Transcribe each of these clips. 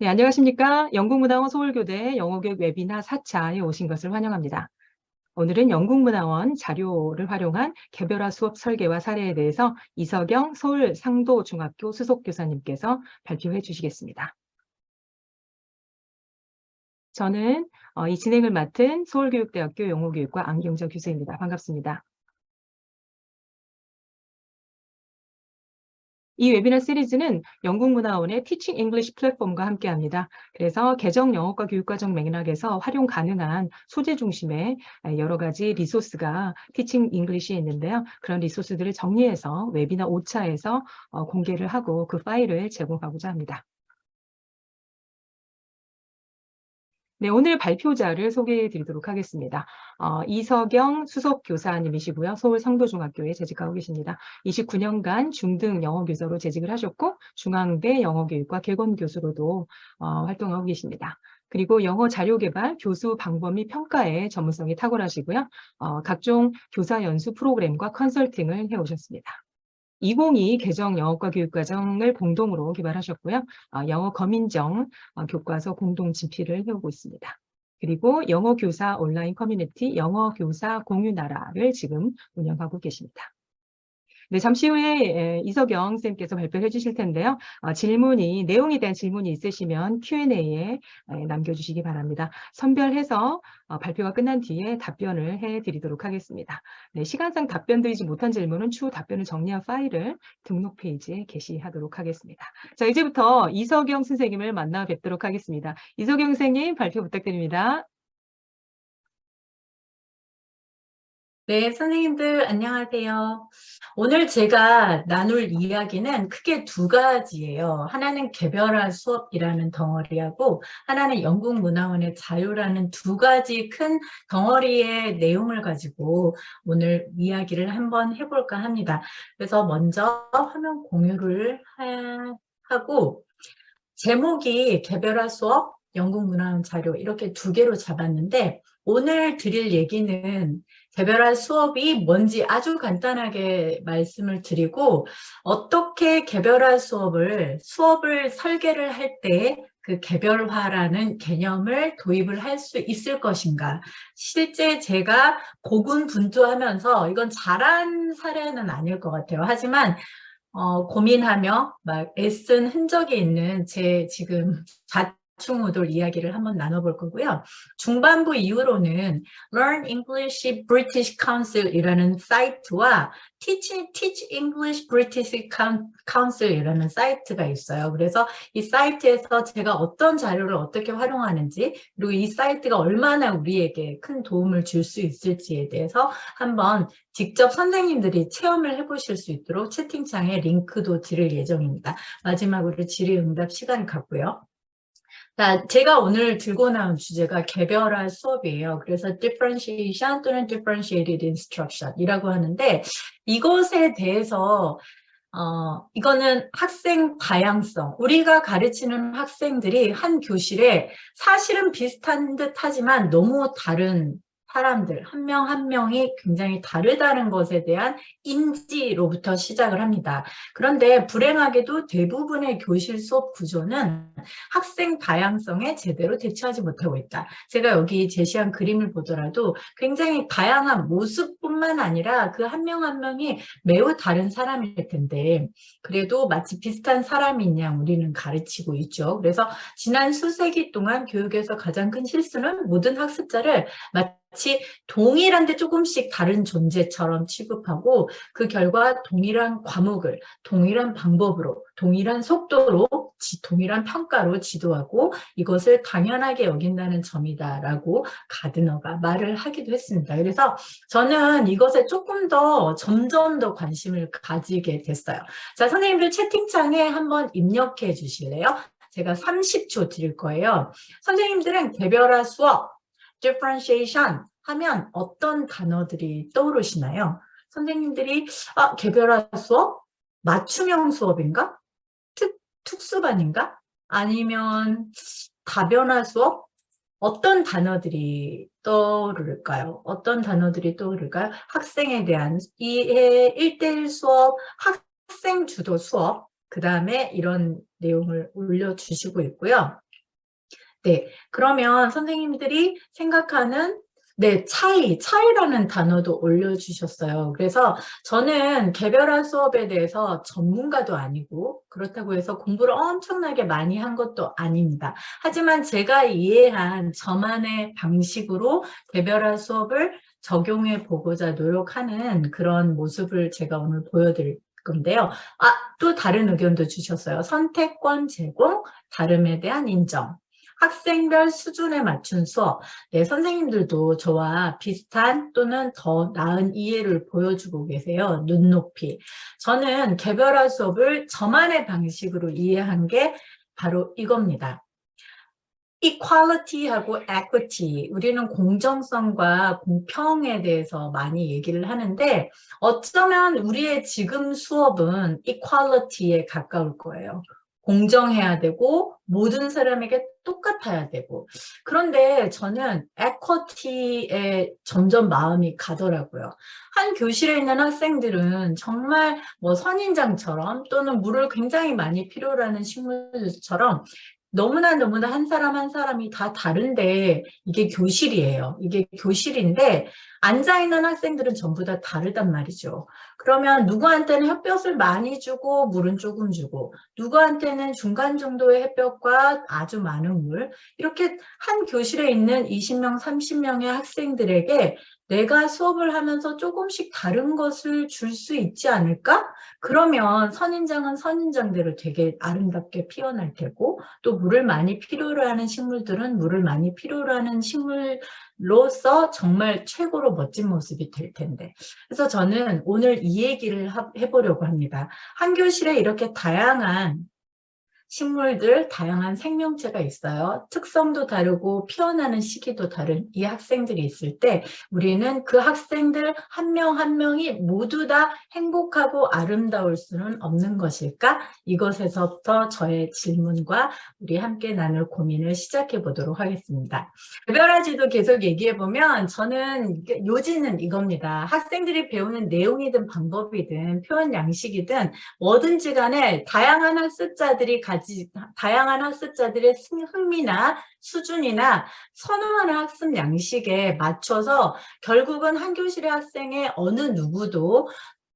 네, 안녕하십니까. 영국문화원 서울교대 영어교육 웨비나 4차에 오신 것을 환영합니다. 오늘은 영국문화원 자료를 활용한 개별화 수업 설계와 사례에 대해서 이석영 서울 상도중학교 수석교사님께서 발표해 주시겠습니다. 저는 이 진행을 맡은 서울교육대학교 영어교육과 안경정 교수입니다. 반갑습니다. 이 웨비나 시리즈는 영국문화원의 티칭 잉글리시 플랫폼과 함께합니다. 그래서 개정 영어과 교육과정 맥락에서 활용 가능한 소재 중심의 여러 가지 리소스가 티칭 잉글리시에 있는데요. 그런 리소스들을 정리해서 웨비나 5차에서 공개를 하고 그 파일을 제공하고자 합니다. 네, 오늘 발표자를 소개해 드리도록 하겠습니다. 이석영 수석교사님이시고요. 서울 상도중학교에 재직하고 계십니다. 29년간 중등 영어교사로 재직을 하셨고 중앙대 영어교육과 객원교수로도 활동하고 계십니다. 그리고 영어 자료 개발, 교수 방법 및 평가에 전문성이 탁월하시고요. 각종 교사 연수 프로그램과 컨설팅을 해오셨습니다. 2022 개정 영어과 교육과정을 공동으로 개발하셨고요. 영어 검인정 교과서 공동 집필을 해오고 있습니다. 그리고 영어교사 온라인 커뮤니티 영어교사 공유나라를 지금 운영하고 계십니다. 네, 잠시 후에 이석영 쌤께서 발표를 해주실 텐데요. 내용에 대한 질문이 있으시면 Q&A에 남겨주시기 바랍니다. 선별해서 발표가 끝난 뒤에 답변을 해드리도록 하겠습니다. 네, 시간상 답변 드리지 못한 질문은 추후 답변을 정리한 파일을 등록 페이지에 게시하도록 하겠습니다. 자, 이제부터 이석영 선생님을 만나 뵙도록 하겠습니다. 이석영 선생님 발표 부탁드립니다. 네, 선생님들 안녕하세요. 오늘 제가 나눌 이야기는 크게 두 가지예요. 하나는 개별화 수업이라는 덩어리하고 하나는 영국문화원의 자유라는 두 가지 큰 덩어리의 내용을 가지고 오늘 이야기를 한번 해볼까 합니다. 그래서 먼저 화면 공유를 하고 제목이 개별화 수업, 영국문화원 자료 이렇게 두 개로 잡았는데 오늘 드릴 얘기는 개별화 수업이 뭔지 아주 간단하게 말씀을 드리고 어떻게 개별화 수업을 설계를 할 때 그 개별화라는 개념을 도입을 할 수 있을 것인가. 실제 제가 고군분투하면서 이건 잘한 사례는 아닐 것 같아요. 하지만 고민하며 막 애쓴 흔적이 있는 제 지금 좌충우돌 이야기를 한번 나눠볼 거고요. 중반부 이후로는 Learn English British Council이라는 사이트와 Teach English British Council이라는 사이트가 있어요. 그래서 이 사이트에서 제가 어떤 자료를 어떻게 활용하는지 그리고 이 사이트가 얼마나 우리에게 큰 도움을 줄 수 있을지에 대해서 한번 직접 선생님들이 체험을 해보실 수 있도록 채팅창에 링크도 드릴 예정입니다. 마지막으로 질의응답 시간 갖고요. 자, 제가 오늘 들고 나온 주제가 개별화 수업이에요. 그래서 differentiation 또는 differentiated instruction이라고 하는데 이것에 대해서 이거는 학생 다양성. 우리가 가르치는 학생들이 한 교실에 사실은 비슷한 듯 하지만 너무 다른 사람들, 한 명 한 명이 굉장히 다르다는 것에 대한 인지로부터 시작을 합니다. 그런데 불행하게도 대부분의 교실 수업 구조는 학생 다양성에 제대로 대처하지 못하고 있다. 제가 여기 제시한 그림을 보더라도 굉장히 다양한 모습뿐만 아니라 그 한 명 한 명이 매우 다른 사람일 텐데 그래도 마치 비슷한 사람인 양 우리는 가르치고 있죠. 그래서 지난 수세기 동안 교육에서 가장 큰 실수는 모든 학습자를 마치 동일한데 조금씩 다른 존재처럼 취급하고 그 결과 동일한 과목을 동일한 방법으로 동일한 속도로 동일한 평가로 지도하고 이것을 당연하게 여긴다는 점이다라고 가드너가 말을 하기도 했습니다. 그래서 저는 이것에 조금 더 점점 더 관심을 가지게 됐어요. 자, 선생님들 채팅창에 한번 입력해 주실래요? 제가 30초 드릴 거예요. 선생님들은 개별화 수업, differentiation 하면 어떤 단어들이 떠오르시나요? 선생님들이 개별화 수업? 맞춤형 수업인가? 특수반인가? 아니면 다변화 수업? 어떤 단어들이 떠오를까요? 어떤 단어들이 떠오를까요? 학생에 대한 이해 1대1 수업, 학생 주도 수업, 그 다음에 이런 내용을 올려주시고 있고요. 네, 그러면 선생님들이 생각하는 네, 차이라는 단어도 올려주셨어요. 그래서 저는 개별화 수업에 대해서 전문가도 아니고 그렇다고 해서 공부를 엄청나게 많이 한 것도 아닙니다. 하지만 제가 이해한 저만의 방식으로 개별화 수업을 적용해 보고자 노력하는 그런 모습을 제가 오늘 보여드릴 건데요. 또 다른 의견도 주셨어요. 선택권 제공, 다름에 대한 인정. 학생별 수준에 맞춘 수업. 네, 선생님들도 저와 비슷한 또는 더 나은 이해를 보여주고 계세요. 눈높이. 저는 개별화 수업을 저만의 방식으로 이해한 게 바로 이겁니다. equality하고 equity, 우리는 공정성과 공평에 대해서 많이 얘기를 하는데 어쩌면 우리의 지금 수업은 equality에 가까울 거예요. 공정해야 되고 모든 사람에게 똑같아야 되고 그런데 저는 equity에 점점 마음이 가더라고요. 한 교실에 있는 학생들은 정말 뭐 선인장처럼 또는 물을 굉장히 많이 필요로 하는 식물들처럼 너무나 한 사람 한 사람이 다 다른데 이게 교실이에요. 이게 교실인데 앉아있는 학생들은 전부 다 다르단 말이죠. 그러면 누구한테는 햇볕을 많이 주고 물은 조금 주고 누구한테는 중간 정도의 햇볕과 아주 많은 물 이렇게 한 교실에 있는 20명, 30명의 학생들에게 내가 수업을 하면서 조금씩 다른 것을 줄 수 있지 않을까? 그러면 선인장은 선인장대로 되게 아름답게 피어날 테고 또 물을 많이 필요로 하는 식물들은 물을 많이 필요로 하는 식물로서 정말 최고로 멋진 모습이 될 텐데. 그래서 저는 오늘 이 얘기를 해보려고 합니다. 한 교실에 이렇게 다양한 식물들, 다양한 생명체가 있어요. 특성도 다르고 피어나는 시기도 다른 이 학생들이 있을 때 우리는 그 학생들 한 명 한 명이 모두 다 행복하고 아름다울 수는 없는 것일까? 이것에서부터 저의 질문과 우리 함께 나눌 고민을 시작해 보도록 하겠습니다. 개별화지도 계속 얘기해 보면 저는 요지는 이겁니다. 학생들이 배우는 내용이든 방법이든 표현 양식이든 뭐든지 간에 다양한 학습자들의 흥미나 수준이나 선호하는 학습 양식에 맞춰서 결국은 한 교실의 학생의 어느 누구도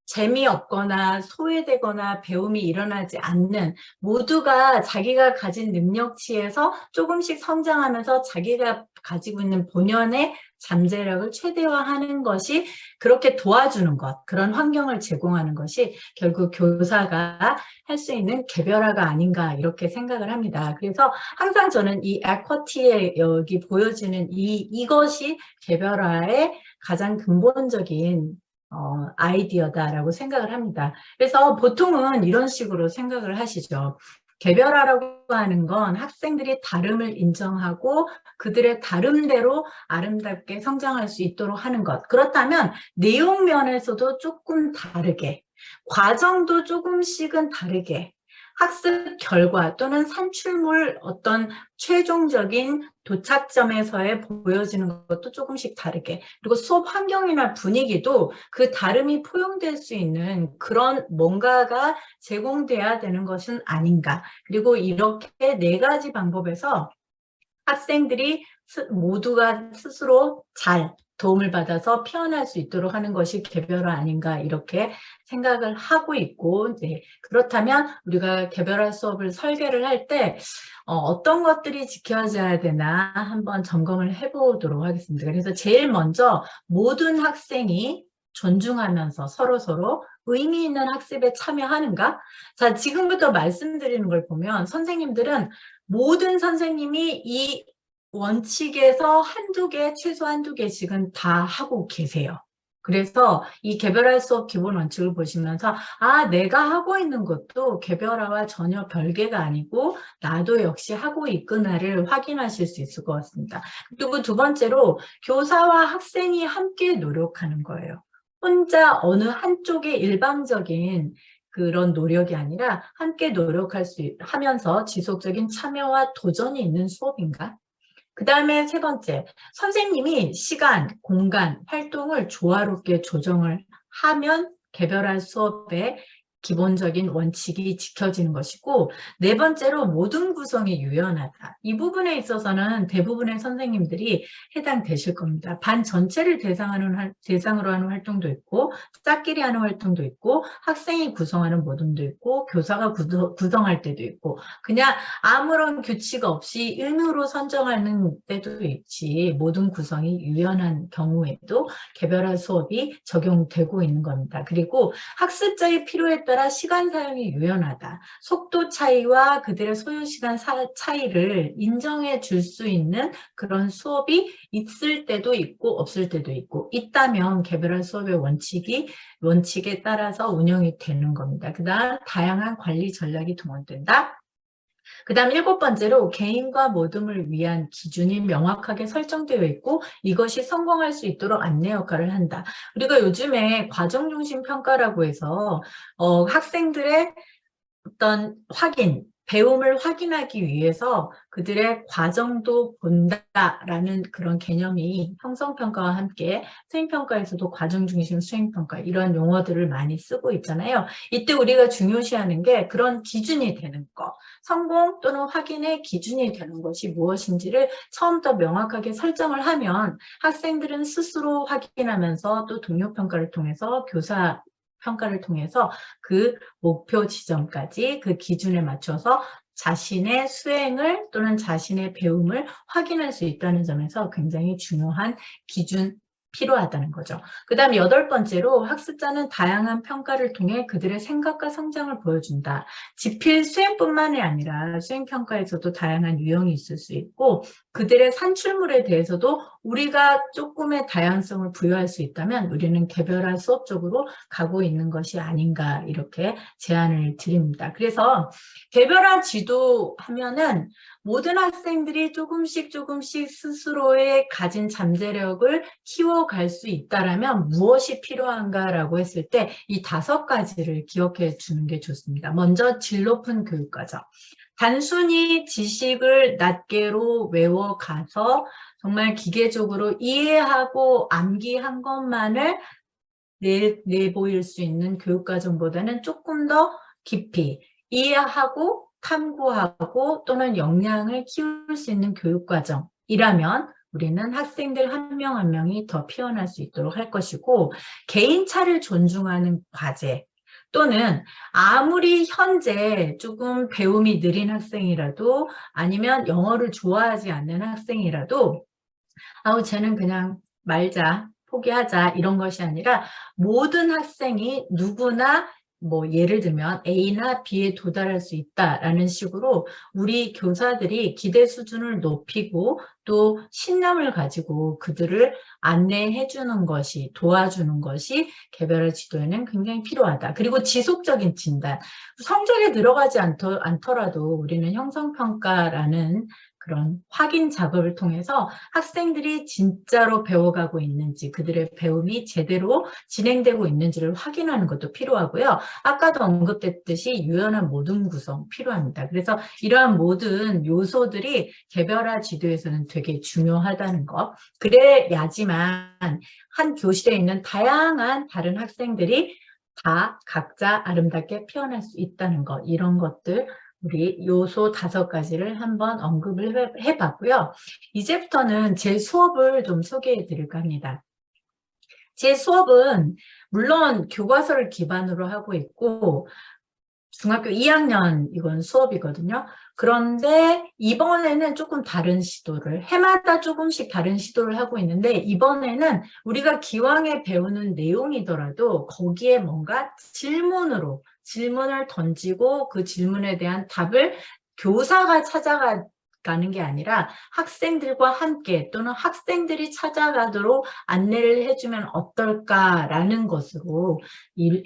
재미없거나 소외되거나 배움이 일어나지 않는 모두가 자기가 가진 능력치에서 조금씩 성장하면서 자기가 가지고 있는 본연의 잠재력을 최대화하는 것이 그렇게 도와주는 것, 그런 환경을 제공하는 것이 결국 교사가 할 수 있는 개별화가 아닌가 이렇게 생각을 합니다. 그래서 항상 저는 이 equity에 여기 보여지는 이것이 개별화의 가장 근본적인 아이디어다라고 생각을 합니다. 그래서 보통은 이런 식으로 생각을 하시죠. 개별화라고 하는 건 학생들이 다름을 인정하고 그들의 다름대로 아름답게 성장할 수 있도록 하는 것. 그렇다면 내용 면에서도 조금 다르게, 과정도 조금씩은 다르게, 학습 결과 또는 산출물 어떤 최종적인 도착점에서의 보여지는 것도 조금씩 다르게 그리고 수업 환경이나 분위기도 그 다름이 포용될 수 있는 그런 뭔가가 제공돼야 되는 것은 아닌가 그리고 이렇게 4가지 방법에서 학생들이 모두가 스스로 잘 도움을 받아서 피어날 수 있도록 하는 것이 개별화 아닌가 이렇게 생각을 하고 있고 네. 그렇다면 우리가 개별화 수업을 설계를 할 때 어떤 것들이 지켜져야 되나 한번 점검을 해보도록 하겠습니다. 그래서 제일 먼저 모든 학생이 존중하면서 서로 의미 있는 학습에 참여하는가? 자, 지금부터 말씀드리는 걸 보면 선생님들은 모든 선생님이 이 원칙에서 최소 한두 개씩은 다 하고 계세요. 그래서 이 개별화 수업 기본 원칙을 보시면서 내가 하고 있는 것도 개별화와 전혀 별개가 아니고 나도 역시 하고 있구나를 확인하실 수 있을 것 같습니다. 그리고 두 번째로 교사와 학생이 함께 노력하는 거예요. 혼자 어느 한쪽의 일방적인 그런 노력이 아니라 함께 하면서 지속적인 참여와 도전이 있는 수업인가? 그 다음에 세 번째, 선생님이 시간, 공간, 활동을 조화롭게 조정을 하면 개별한 수업에 기본적인 원칙이 지켜지는 것이고, 네 번째로 모든 구성이 유연하다. 이 부분에 있어서는 대부분의 선생님들이 해당되실 겁니다. 반 전체를 대상으로 하는 활동도 있고, 짝끼리 하는 활동도 있고, 학생이 구성하는 모둠도 있고, 교사가 구성할 때도 있고, 그냥 아무런 규칙 없이 의무로 선정하는 때도 있지, 모든 구성이 유연한 경우에도 개별화 수업이 적용되고 있는 겁니다. 그리고 학습자의 필요에 따라 시간 사용이 유연하다. 속도 차이와 그들의 소요 시간 차이를 인정해 줄 수 있는 그런 수업이 있을 때도 있고 없을 때도 있고, 있다면 개별화 수업의 원칙에 따라서 운영이 되는 겁니다. 그다음 다양한 관리 전략이 동원된다. 그 다음 7번째로 개인과 모둠을 위한 기준이 명확하게 설정되어 있고 이것이 성공할 수 있도록 안내 역할을 한다. 우리가 요즘에 과정중심 평가라고 해서 학생들의 어떤 배움을 확인하기 위해서 그들의 과정도 본다라는 그런 개념이 형성평가와 함께 수행평가에서도 과정중심 수행평가 이런 용어들을 많이 쓰고 있잖아요. 이때 우리가 중요시하는 게 그런 기준이 되는 거, 성공 또는 확인의 기준이 되는 것이 무엇인지를 처음부터 명확하게 설정을 하면 학생들은 스스로 확인하면서 또 동료평가를 통해서 교사 평가를 통해서 그 목표 지점까지 그 기준에 맞춰서 자신의 수행을 또는 자신의 배움을 확인할 수 있다는 점에서 굉장히 중요한 기준 필요하다는 거죠. 그 다음 8번째로 학습자는 다양한 평가를 통해 그들의 생각과 성장을 보여준다. 지필 수행뿐만이 아니라 수행평가에서도 다양한 유형이 있을 수 있고 그들의 산출물에 대해서도 우리가 조금의 다양성을 부여할 수 있다면 우리는 개별화 수업 쪽으로 가고 있는 것이 아닌가 이렇게 제안을 드립니다. 그래서 개별화 지도하면은 모든 학생들이 조금씩 스스로의 가진 잠재력을 키워갈 수 있다라면 무엇이 필요한가라고 했을 때 이 5가지를 기억해 주는 게 좋습니다. 먼저 질 높은 교육과정. 단순히 지식을 낱개로 외워가서 정말 기계적으로 이해하고 암기한 것만을 내보일 수 있는 교육과정보다는 조금 더 깊이 이해하고 탐구하고 또는 역량을 키울 수 있는 교육과정이라면 우리는 학생들 한 명 한 명이 더 피어날 수 있도록 할 것이고 개인차를 존중하는 과제 또는 아무리 현재 조금 배움이 느린 학생이라도 아니면 영어를 좋아하지 않는 학생이라도 쟤는 그냥 말자, 포기하자 이런 것이 아니라 모든 학생이 누구나 예를 들면 A나 B에 도달할 수 있다라는 식으로 우리 교사들이 기대 수준을 높이고 또 신념을 가지고 그들을 안내해 주는 것이 도와주는 것이 개별화 지도에는 굉장히 필요하다. 그리고 지속적인 진단. 성적에 들어가지 않더라도 우리는 형성평가라는 그런 확인 작업을 통해서 학생들이 진짜로 배워가고 있는지 그들의 배움이 제대로 진행되고 있는지를 확인하는 것도 필요하고요. 아까도 언급됐듯이 유연한 모든 구성 필요합니다. 그래서 이러한 모든 요소들이 개별화 지도에서는 되게 중요하다는 것. 그래야지만 한 교실에 있는 다양한 다른 학생들이 다 각자 아름답게 피어날 수 있다는 것. 이런 것들 우리 요소 5가지를 한번 언급을 해봤고요. 이제부터는 제 수업을 좀 소개해 드릴까 합니다. 제 수업은 물론 교과서를 기반으로 하고 있고 중학교 2학년 이건 수업이거든요. 그런데 이번에는 조금 다른 시도를 해마다 조금씩 다른 시도를 하고 있는데 이번에는 우리가 기왕에 배우는 내용이더라도 거기에 뭔가 질문을 던지고 그 질문에 대한 답을 교사가 찾아가는 게 아니라 학생들과 함께 또는 학생들이 찾아가도록 안내를 해주면 어떨까라는 것으로 이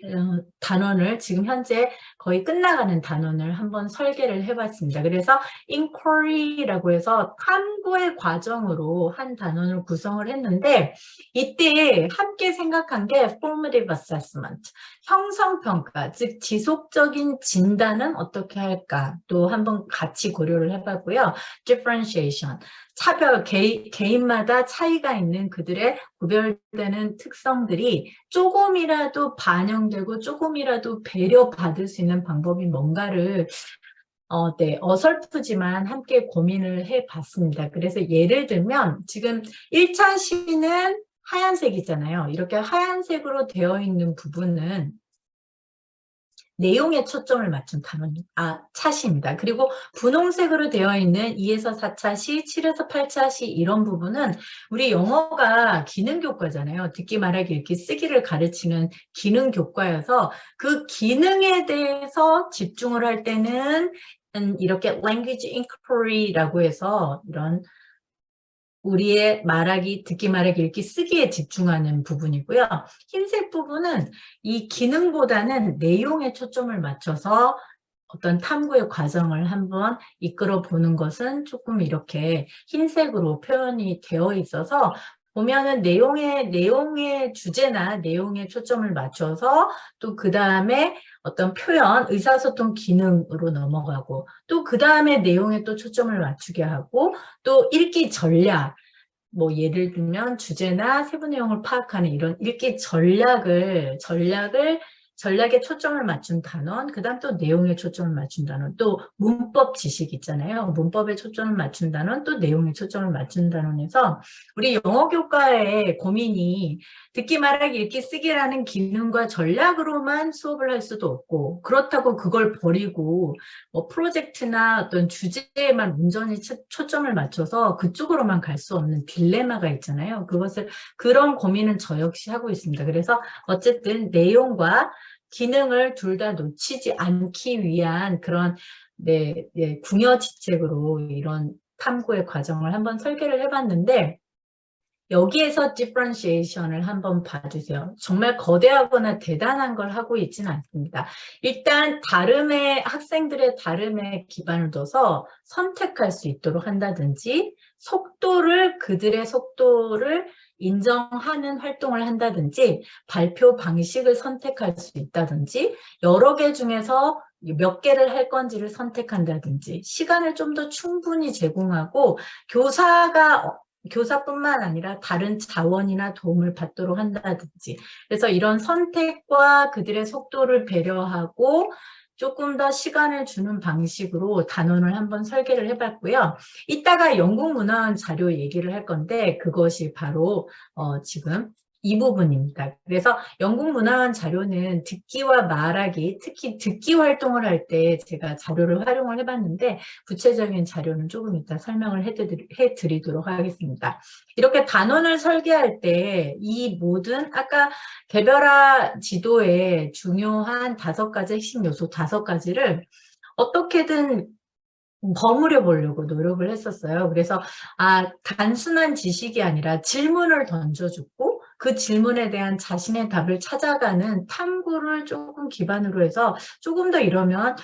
단원을 지금 현재 거의 끝나가는 단원을 한번 설계를 해봤습니다. 그래서 inquiry라고 해서 탐구의 과정으로 한 단원을 구성을 했는데 이때 함께 생각한 게 formative assessment, 형성평가, 즉 지속적인 진단은 어떻게 할까 또 한번 같이 고려를 해봤고요. differentiation, 차별, 개인마다 차이가 있는 그들의 구별되는 특성들이 조금이라도 반영되고 조금이라도 배려받을 수 있는 방법이 뭔가를 네, 어설프지만 함께 고민을 해봤습니다. 그래서 예를 들면 지금 1차 시는 하얀색이잖아요. 이렇게 하얀색으로 되어 있는 부분은 내용에 초점을 맞춘 단원, 차시입니다. 그리고 분홍색으로 되어 있는 2에서 4차 시, 7에서 8차 시 이런 부분은 우리 영어가 기능 교과잖아요. 듣기, 말하기, 읽기, 쓰기를 가르치는 기능 교과여서 그 기능에 대해서 집중을 할 때는 이렇게 language inquiry라고 해서 이런 우리의 말하기, 듣기, 말하기, 읽기, 쓰기에 집중하는 부분이고요. 흰색 부분은 이 기능보다는 내용에 초점을 맞춰서 어떤 탐구의 과정을 한번 이끌어 보는 것은 조금 이렇게 흰색으로 표현이 되어 있어서 보면은 내용의 주제나 내용에 초점을 맞춰서 또 그 다음에 어떤 표현, 의사소통 기능으로 넘어가고 또 그 다음에 내용에 또 초점을 맞추게 하고 또 읽기 전략, 뭐 예를 들면 주제나 세부 내용을 파악하는 이런 읽기 전략에 초점을 맞춘 단원, 그 다음 또 내용에 초점을 맞춘 단원, 또 문법 지식 있잖아요. 문법에 초점을 맞춘 단원, 또 내용에 초점을 맞춘 단원에서 우리 영어 교과의 고민이 듣기, 말하기, 읽기, 쓰기라는 기능과 전략으로만 수업을 할 수도 없고 그렇다고 그걸 버리고 뭐 프로젝트나 어떤 주제에만 온전히 초점을 맞춰서 그쪽으로만 갈 수 없는 딜레마가 있잖아요. 그런 고민은 저 역시 하고 있습니다. 그래서 어쨌든 내용과 기능을 둘 다 놓치지 않기 위한 그런 궁여지책으로 이런 탐구의 과정을 한번 설계를 해봤는데 여기에서 differentiation을 한번 봐주세요. 정말 거대하거나 대단한 걸 하고 있지는 않습니다. 일단 학생들의 다름에 기반을 둬서 선택할 수 있도록 한다든지 그들의 속도를 인정하는 활동을 한다든지 발표 방식을 선택할 수 있다든지 여러 개 중에서 몇 개를 할 건지를 선택한다든지 시간을 좀 더 충분히 제공하고 교사뿐만 아니라 다른 자원이나 도움을 받도록 한다든지 그래서 이런 선택과 그들의 속도를 배려하고 조금 더 시간을 주는 방식으로 단원을 한번 설계를 해봤고요. 이따가 영국문화원 자료 얘기를 할 건데 그것이 바로 지금 이 부분입니다. 그래서 영국문화원 자료는 듣기와 말하기, 특히 듣기 활동을 할 때 제가 자료를 활용을 해봤는데 구체적인 자료는 조금 이따 설명을 해드리도록 하겠습니다. 이렇게 단원을 설계할 때 이 모든 아까 개별화 지도의 중요한 5가지 핵심 요소 5가지를 어떻게든 버무려 보려고 노력을 했었어요. 그래서 단순한 지식이 아니라 질문을 던져주고 그 질문에 대한 자신의 답을 찾아가는 탐구를 조금 기반으로 해서 조금 더 이러면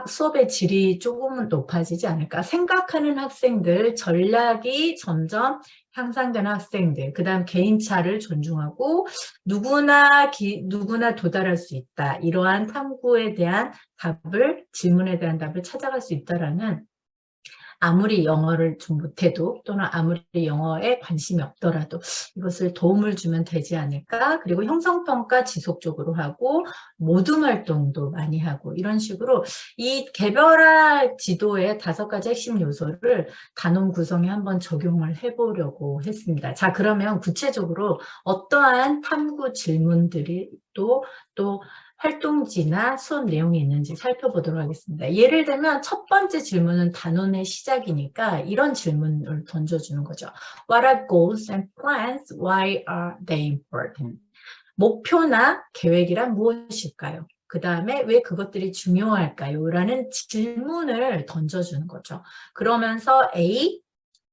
수업의 질이 조금은 높아지지 않을까. 생각하는 학생들, 전략이 점점 향상되는 학생들, 그 다음 개인차를 존중하고 누구나 도달할 수 있다. 이러한 탐구에 대한 질문에 대한 답을 찾아갈 수 있다라는 아무리 영어를 좀 못해도 또는 아무리 영어에 관심이 없더라도 이것을 도움을 주면 되지 않을까. 그리고 형성평가 지속적으로 하고 모둠 활동도 많이 하고 이런 식으로 이 개별화 지도의 5가지 핵심 요소를 단원 구성에 한번 적용을 해보려고 했습니다. 자, 그러면 구체적으로 어떠한 탐구 질문들이 또 활동지나 수업 내용이 있는지 살펴보도록 하겠습니다. 예를 들면 첫 번째 질문은 단원의 시작이니까 이런 질문을 던져주는 거죠. What are goals and plans? Why are they important? 목표나 계획이란 무엇일까요? 그 다음에 왜 그것들이 중요할까요? 라는 질문을 던져주는 거죠. 그러면서 A,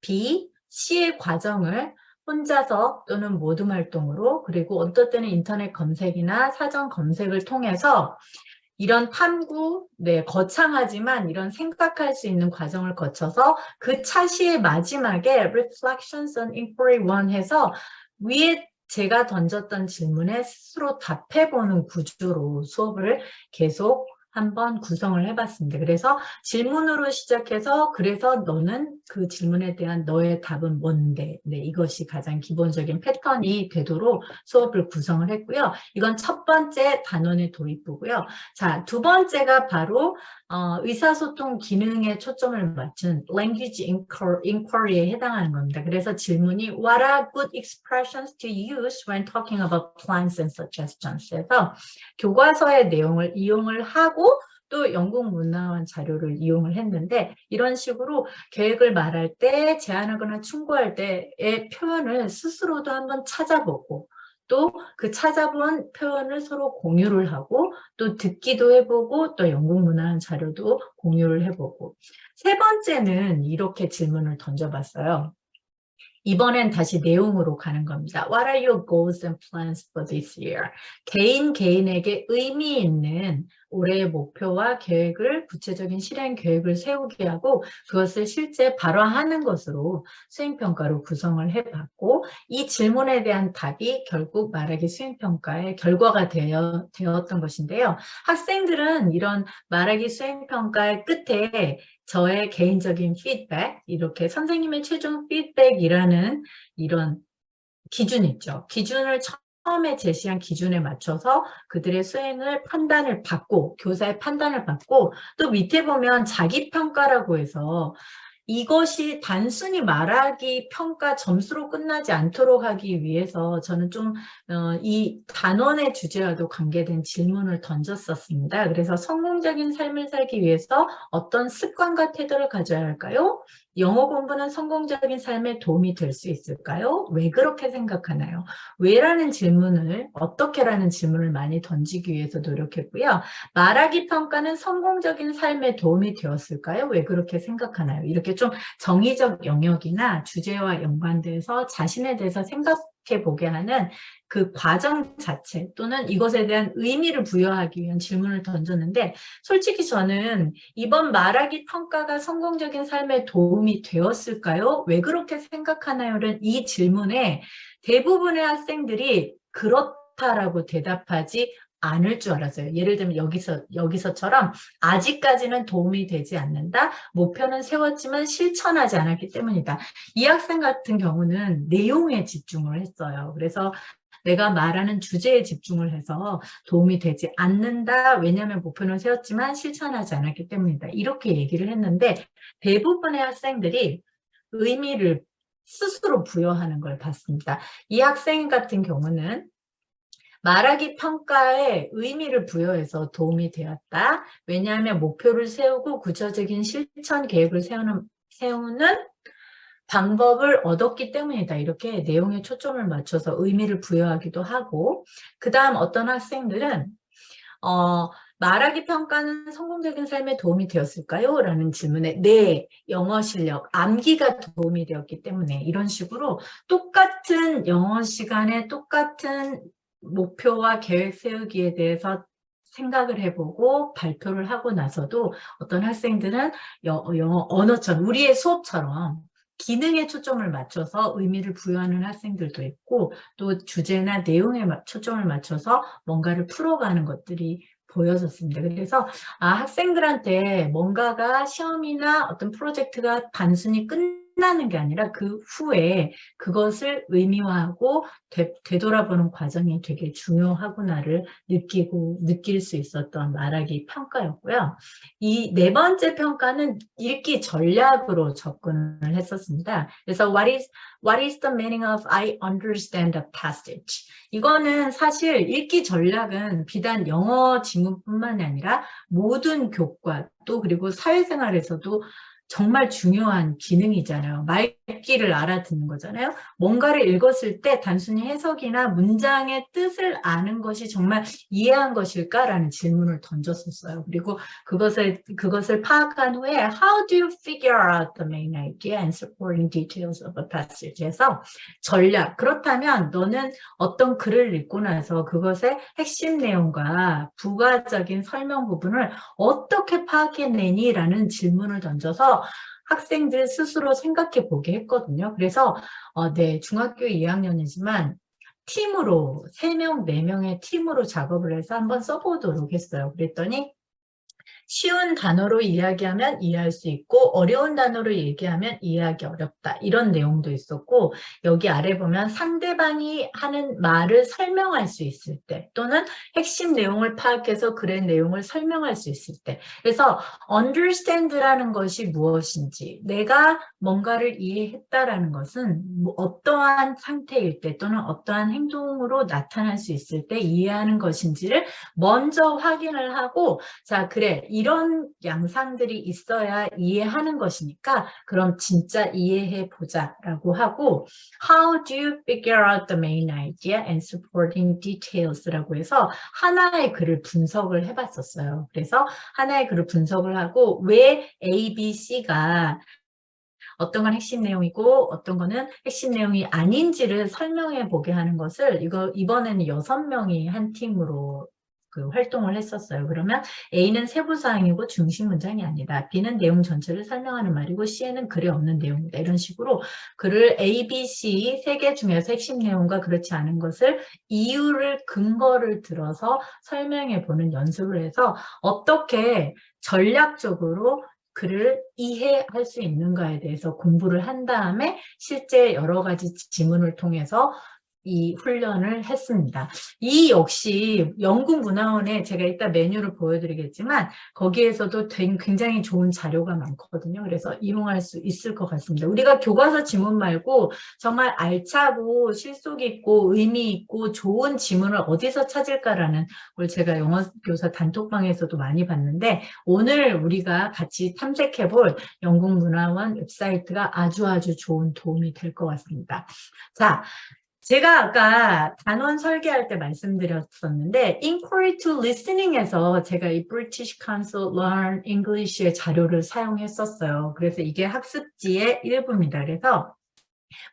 B, C의 과정을 혼자서 또는 모둠 활동으로 그리고 어떨 때는 인터넷 검색이나 사전 검색을 통해서 이런 탐구, 거창하지만 이런 생각할 수 있는 과정을 거쳐서 그 차시의 마지막에 Reflections on Inquiry 1 해서 위에 제가 던졌던 질문에 스스로 답해보는 구조로 수업을 계속 한번 구성을 해봤습니다. 그래서 질문으로 시작해서 그래서 너는 그 질문에 대한 너의 답은 뭔데? 네, 이것이 가장 기본적인 패턴이 되도록 수업을 구성을 했고요. 이건 첫 번째 단원의 도입부고요. 자, 두 번째가 바로 의사소통 기능에 초점을 맞춘 language inquiry에 해당하는 겁니다. 그래서 질문이 What are good expressions to use when talking about plans and suggestions? 그래서 교과서의 내용을 이용을 하고 또 영국 문화원 자료를 이용을 했는데 이런 식으로 계획을 말할 때 제안하거나 충고할 때의 표현을 스스로도 한번 찾아보고 또 그 찾아본 표현을 서로 공유를 하고 또 듣기도 해보고 또 영국 문화원 자료도 공유를 해보고 세 번째는 이렇게 질문을 던져봤어요. 이번엔 다시 내용으로 가는 겁니다. What are your goals and plans for this year? 개인에게 의미 있는 올해의 목표와 계획을 구체적인 실행 계획을 세우게 하고 그것을 실제 발화하는 것으로 수행평가로 구성을 해봤고 이 질문에 대한 답이 결국 말하기 수행평가의 결과가 되었던 것인데요. 학생들은 이런 말하기 수행평가의 끝에 저의 개인적인 피드백, 이렇게 선생님의 최종 피드백이라는 이런 기준 있죠. 기준을 처음에 제시한 기준에 맞춰서 그들의 수행을 판단을 받고 교사의 판단을 받고 또 밑에 보면 자기평가라고 해서 이것이 단순히 말하기 평가 점수로 끝나지 않도록 하기 위해서 저는 좀 이 단원의 주제와도 관계된 질문을 던졌었습니다. 그래서 성공적인 삶을 살기 위해서 어떤 습관과 태도를 가져야 할까요? 영어 공부는 성공적인 삶에 도움이 될 수 있을까요? 왜 그렇게 생각하나요? 왜라는 질문을 어떻게라는 질문을 많이 던지기 위해서 노력했고요. 말하기 평가는 성공적인 삶에 도움이 되었을까요? 왜 그렇게 생각하나요? 이렇게 좀 정의적 영역이나 주제와 연관돼서 자신에 대해서 생각해 보게 하는 그 과정 자체 또는 이것에 대한 의미를 부여하기 위한 질문을 던졌는데 솔직히 저는 이번 말하기 평가가 성공적인 삶에 도움이 되었을까요? 왜 그렇게 생각하나요?는 이 질문에 대부분의 학생들이 그렇다라고 대답하지 않을 줄 알았어요. 예를 들면 여기서처럼 아직까지는 도움이 되지 않는다. 목표는 세웠지만 실천하지 않았기 때문이다. 이 학생 같은 경우는 내용에 집중을 했어요. 그래서 내가 말하는 주제에 집중을 해서 도움이 되지 않는다. 왜냐하면 목표는 세웠지만 실천하지 않았기 때문이다. 이렇게 얘기를 했는데 대부분의 학생들이 의미를 스스로 부여하는 걸 봤습니다. 이 학생 같은 경우는 말하기 평가에 의미를 부여해서 도움이 되었다. 왜냐하면 목표를 세우고 구체적인 실천 계획을 세우는 방법을 얻었기 때문이다. 이렇게 내용에 초점을 맞춰서 의미를 부여하기도 하고 그 다음 어떤 학생들은 말하기 평가는 성공적인 삶에 도움이 되었을까요? 라는 질문에 네, 영어 실력, 암기가 도움이 되었기 때문에 이런 식으로 똑같은 영어 시간에 똑같은 목표와 계획 세우기에 대해서 생각을 해보고 발표를 하고 나서도 어떤 학생들은 영어 언어처럼 우리의 수업처럼 기능에 초점을 맞춰서 의미를 부여하는 학생들도 있고 또 주제나 내용에 초점을 맞춰서 뭔가를 풀어가는 것들이 보여졌습니다. 그래서 학생들한테 뭔가가 시험이나 어떤 프로젝트가 단순히 끝나는 게 아니라 그 후에 그것을 의미화하고 되돌아보는 과정이 되게 중요하구나를 느낄 수 있었던 말하기 평가였고요. 이 네 번째 평가는 읽기 전략으로 접근을 했었습니다. 그래서 What is the meaning of I understand the passage? 이거는 사실 읽기 전략은 비단 영어 지문뿐만이 아니라 모든 교과 또 그리고 사회생활에서도 정말 중요한 기능이잖아요. 말귀를 알아듣는 거잖아요. 뭔가를 읽었을 때 단순히 해석이나 문장의 뜻을 아는 것이 정말 이해한 것일까라는 질문을 던졌었어요. 그리고 그것을 파악한 후에 How do you figure out the main idea and supporting details of a passage? 에서 전략, 그렇다면 너는 어떤 글을 읽고 나서 그것의 핵심 내용과 부가적인 설명 부분을 어떻게 파악해내니? 라는 질문을 던져서 학생들 스스로 생각해 보게 했거든요. 그래서 네, 중학교 2학년이지만 팀으로 3명, 4명의 팀으로 작업을 해서 한번 써보도록 했어요. 그랬더니 쉬운 단어로 이야기하면 이해할 수 있고 어려운 단어로 얘기하면 이해하기 어렵다. 이런 내용도 있었고 여기 아래 보면 상대방이 하는 말을 설명할 수 있을 때 또는 핵심 내용을 파악해서 글의 내용을 설명할 수 있을 때 그래서 understand라는 것이 무엇인지 내가 뭔가를 이해했다라는 것은 뭐 어떠한 상태일 때 또는 어떠한 행동으로 나타날 수 있을 때 이해하는 것인지를 먼저 확인을 하고 자 그래 이런 양상들이 있어야 이해하는 것이니까 그럼 진짜 이해해 보자 라고 하고 How do you figure out the main idea and supporting details 라고 해서 하나의 글을 분석을 해봤었어요. 그래서 하나의 글을 분석을 하고 왜 A, B, C가 어떤 건 핵심 내용이고 어떤 거는 핵심 내용이 아닌지를 설명해 보게 하는 것을 이번에는 6명이 한 팀으로 그 활동을 했었어요. 그러면 A는 세부사항이고 중심 문장이 아니다. B는 내용 전체를 설명하는 말이고 C에는 글이 없는 내용이다. 이런 식으로 글을 A, B, C 3개 중에서 핵심 내용과 그렇지 않은 것을 이유를 근거를 들어서 설명해 보는 연습을 해서 어떻게 전략적으로 글을 이해할 수 있는가에 대해서 공부를 한 다음에 실제 여러 가지 지문을 통해서 이 훈련을 했습니다. 이 역시 영국문화원에 제가 이따 메뉴를 보여드리겠지만 거기에서도 굉장히 좋은 자료가 많거든요. 그래서 이용할 수 있을 것 같습니다. 우리가 교과서 지문 말고 정말 알차고 실속 있고 의미 있고 좋은 지문을 어디서 찾을까라는 걸 제가 영어교사 단톡방에서도 많이 봤는데 오늘 우리가 같이 탐색해볼 영국문화원 웹사이트가 아주 좋은 도움이 될 것 같습니다. 자, 제가 아까 단원 설계할 때 말씀드렸었는데 Inquiry to Listening에서 제가 이 British Council Learn English의 자료를 사용했었어요. 그래서 이게 학습지의 일부입니다. 그래서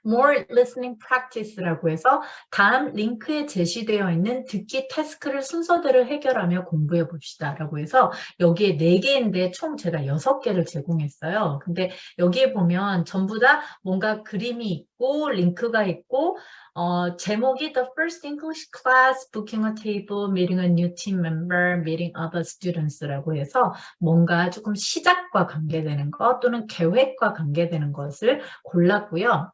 More Listening Practice라고 해서 다음 링크에 제시되어 있는 듣기 태스크를 순서대로 해결하며 공부해 봅시다 라고 해서 여기에 4개인데 총 제가 6개를 제공했어요. 근데 여기에 보면 전부 다 뭔가 그림이 있고 링크가 있고 제목이 The First English Class, Booking a Table, Meeting a New Team Member, Meeting Other Students라고 해서 뭔가 조금 시작과 관계되는 것 또는 계획과 관계되는 것을 골랐고요.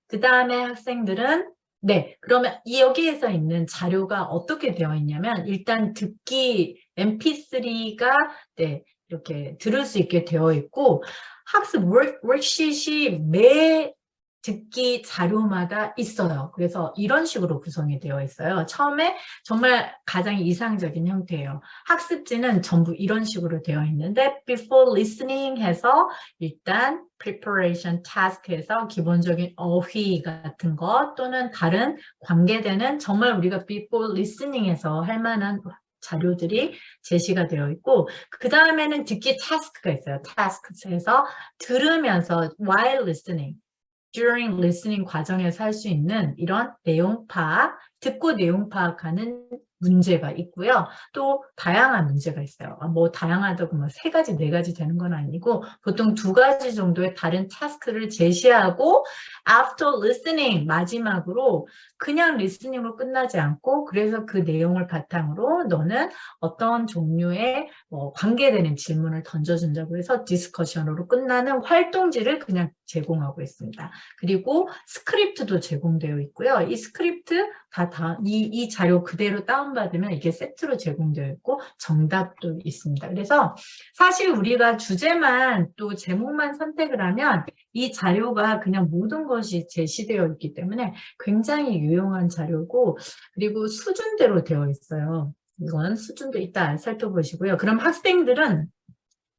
그 다음에 학생들은 네, 그러면 여기에서 있는 자료가 어떻게 되어 있냐면 일단 듣기 MP3가 네, 이렇게 들을 수 있게 되어 있고 학습 워크시트이 매 듣기 자료마다 있어요. 그래서 이런 식으로 구성이 되어 있어요. 처음에 정말 가장 이상적인 형태예요. 학습지는 전부 이런 식으로 되어 있는데 before listening 해서 일단 preparation task 해서 기본적인 어휘 같은 것 또는 다른 관계되는 정말 우리가 before listening에서 할 만한 자료들이 제시가 되어 있고 그 다음에는 듣기 타스크가 있어요. 타스크에서 들으면서 while listening during listening 과정에서 할 수 있는 이런 내용 파악, 듣고 내용 파악하는 문제가 있고요. 또 다양한 문제가 있어요. 뭐 다양하다고 뭐 3가지, 4가지 되는 건 아니고 보통 2가지 정도의 다른 타스크를 제시하고 after listening 마지막으로 그냥 리스닝으로 끝나지 않고 그래서 그 내용을 바탕으로 너는 어떤 종류의 관계되는 질문을 던져준다고 해서 디스커션으로 끝나는 활동지를 그냥 제공하고 있습니다. 그리고 스크립트도 제공되어 있고요. 이 스크립트 이 자료 그대로 다운받으면 이게 세트로 제공되어 있고 정답도 있습니다. 그래서 사실 우리가 주제만 또 제목만 선택을 하면 이 자료가 그냥 모든 것이 제시되어 있기 때문에 굉장히 유용한 자료고 그리고 수준대로 되어 있어요. 이건 수준도 이따 살펴보시고요. 그럼 학생들은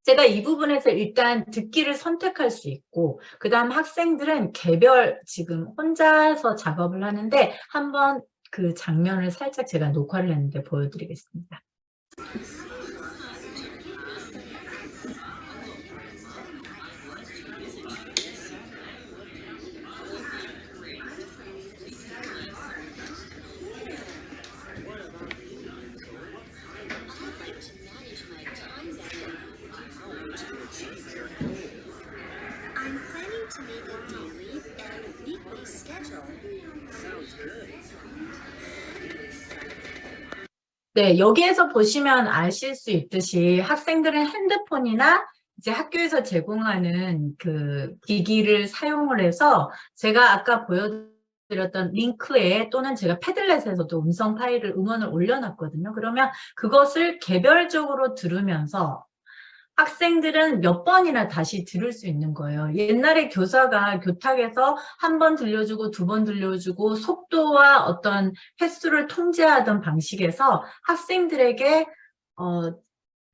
제가 이 부분에서 일단 듣기를 선택할 수 있고 그 다음 학생들은 개별 지금 혼자서 작업을 하는데 한번 그 장면을 살짝 제가 녹화를 했는데 보여드리겠습니다. I'm planning to make a daily and weekly schedule. Sounds good. 네, 여기에서 보시면 아실 수 있듯이 학생들은 핸드폰이나 이제 학교에서 제공하는 그 기기를 사용을 해서 제가 아까 보여드렸던 링크에 또는 제가 패들렛에서도 음성 파일을 음원을 올려놨거든요. 그러면 그것을 개별적으로 들으면서 학생들은 몇 번이나 다시 들을 수 있는 거예요. 옛날에 교사가 교탁에서 한 번 들려주고 두 번 들려주고 속도와 어떤 횟수를 통제하던 방식에서 학생들에게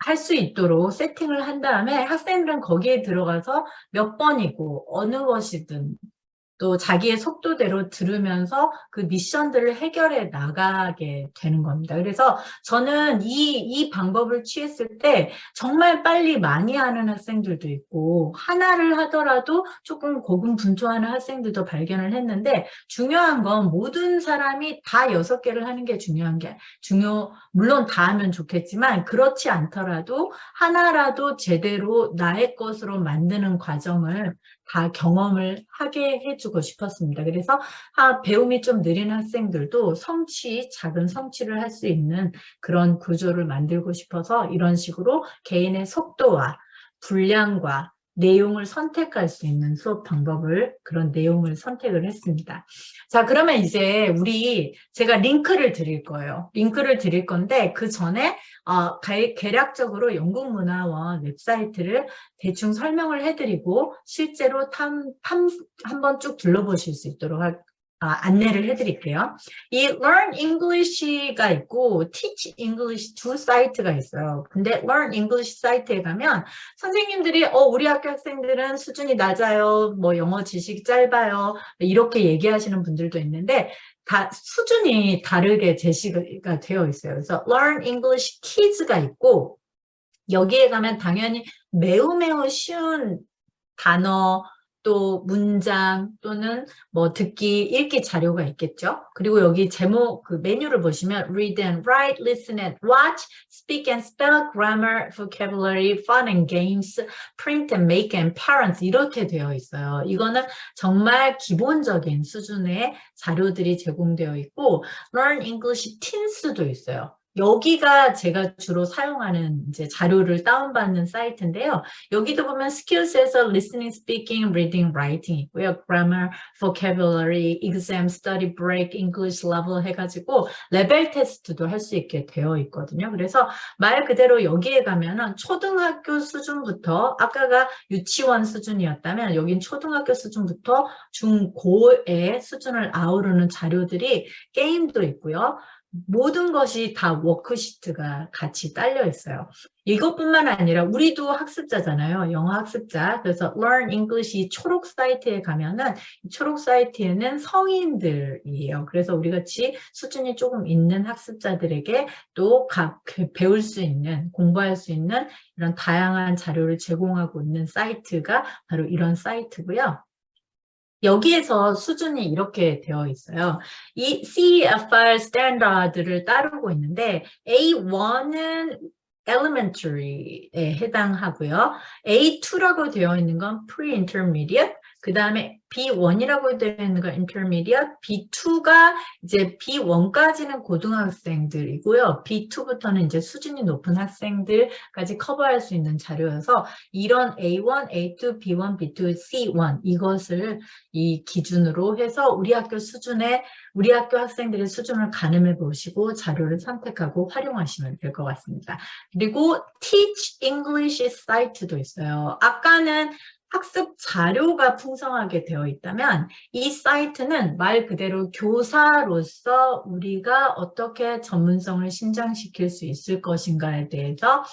할 수 있도록 세팅을 한 다음에 학생들은 거기에 들어가서 몇 번이고 어느 것이든 또 자기의 속도대로 들으면서 그 미션들을 해결해 나가게 되는 겁니다. 그래서 저는 이 방법을 취했을 때 정말 빨리 많이 하는 학생들도 있고 하나를 하더라도 조금 고군분투하는 학생들도 발견을 했는데 중요한 건 모든 사람이 다 6개를 하는 게 물론 다 하면 좋겠지만 그렇지 않더라도 하나라도 제대로 나의 것으로 만드는 과정을 다 경험을 하게 해주고 싶었습니다. 그래서 배움이 좀 느린 학생들도 작은 성취를 할 수 있는 그런 구조를 만들고 싶어서 이런 식으로 개인의 속도와 분량과 내용을 선택할 수 있는 수업 그런 내용을 선택을 했습니다. 자, 그러면 이제 제가 링크를 드릴 거예요. 링크를 드릴 건데 그 전에 개략적으로 영국문화원 웹사이트를 대충 설명을 해드리고 실제로 한번 쭉 둘러보실 수 있도록 안내를 해드릴게요. 이 Learn English가 있고 Teach English 두 사이트가 있어요. 근데 Learn English 사이트에 가면 선생님들이 우리 학교 학생들은 수준이 낮아요. 뭐 영어 지식이 짧아요. 이렇게 얘기하시는 분들도 있는데 다 수준이 다르게 제시가 되어 있어요. 그래서 Learn English Kids가 있고 여기에 가면 당연히 매우 쉬운 단어 또 문장 또는 뭐 듣기 읽기 자료가 있겠죠. 그리고 여기 제목 그 메뉴를 보시면 read and write, listen and watch, speak and spell, grammar, vocabulary, fun and games, print and make and parents 이렇게 되어 있어요. 이거는 정말 기본적인 수준의 자료들이 제공되어 있고 Learn English Teens도 있어요. 여기가 제가 주로 사용하는 이제 자료를 다운받는 사이트인데요. 여기도 보면 skills에서 listening, speaking, reading, writing 있고요. grammar, vocabulary, exam, study break, English level 해가지고 레벨 테스트도 할 수 있게 되어 있거든요. 그래서 말 그대로 여기에 가면은 초등학교 수준부터 아까가 유치원 수준이었다면 여긴 초등학교 수준부터 중고의 수준을 아우르는 자료들이 게임도 있고요. 모든 것이 다 워크시트가 같이 딸려 있어요. 이것뿐만 아니라 우리도 학습자잖아요. 영어 학습자. 그래서 Learn English 이 초록 사이트에 가면은 이 초록 사이트에는 성인들이에요. 그래서 우리 같이 수준이 조금 있는 학습자들에게 또 배울 수 있는, 공부할 수 있는 이런 다양한 자료를 제공하고 있는 사이트가 바로 이런 사이트고요. 여기에서 수준이 이렇게 되어 있어요. 이 CEFR 스탠다드를 따르고 있는데 A1은 elementary에 해당하고요. A2라고 되어 있는 건 pre-intermediate, 그 다음에 B1이라고 되어 있는 건 intermediate, B2가 이제 B1까지는 고등학생들이고요. B2부터는 이제 수준이 높은 학생들까지 커버할 수 있는 자료여서 이런 A1, A2, B1, B2, C1 이것을 이 기준으로 해서 우리 학교 학생들의 수준을 가늠해 보시고 자료를 선택하고 활용하시면 될 것 같습니다. 그리고 Teach English 사이트도 있어요. 아까는 학습 자료가 풍성하게 되어 있다면 이 사이트는 말 그대로 교사로서 우리가 어떻게 전문성을 신장시킬 수 있을 것인가에 대해서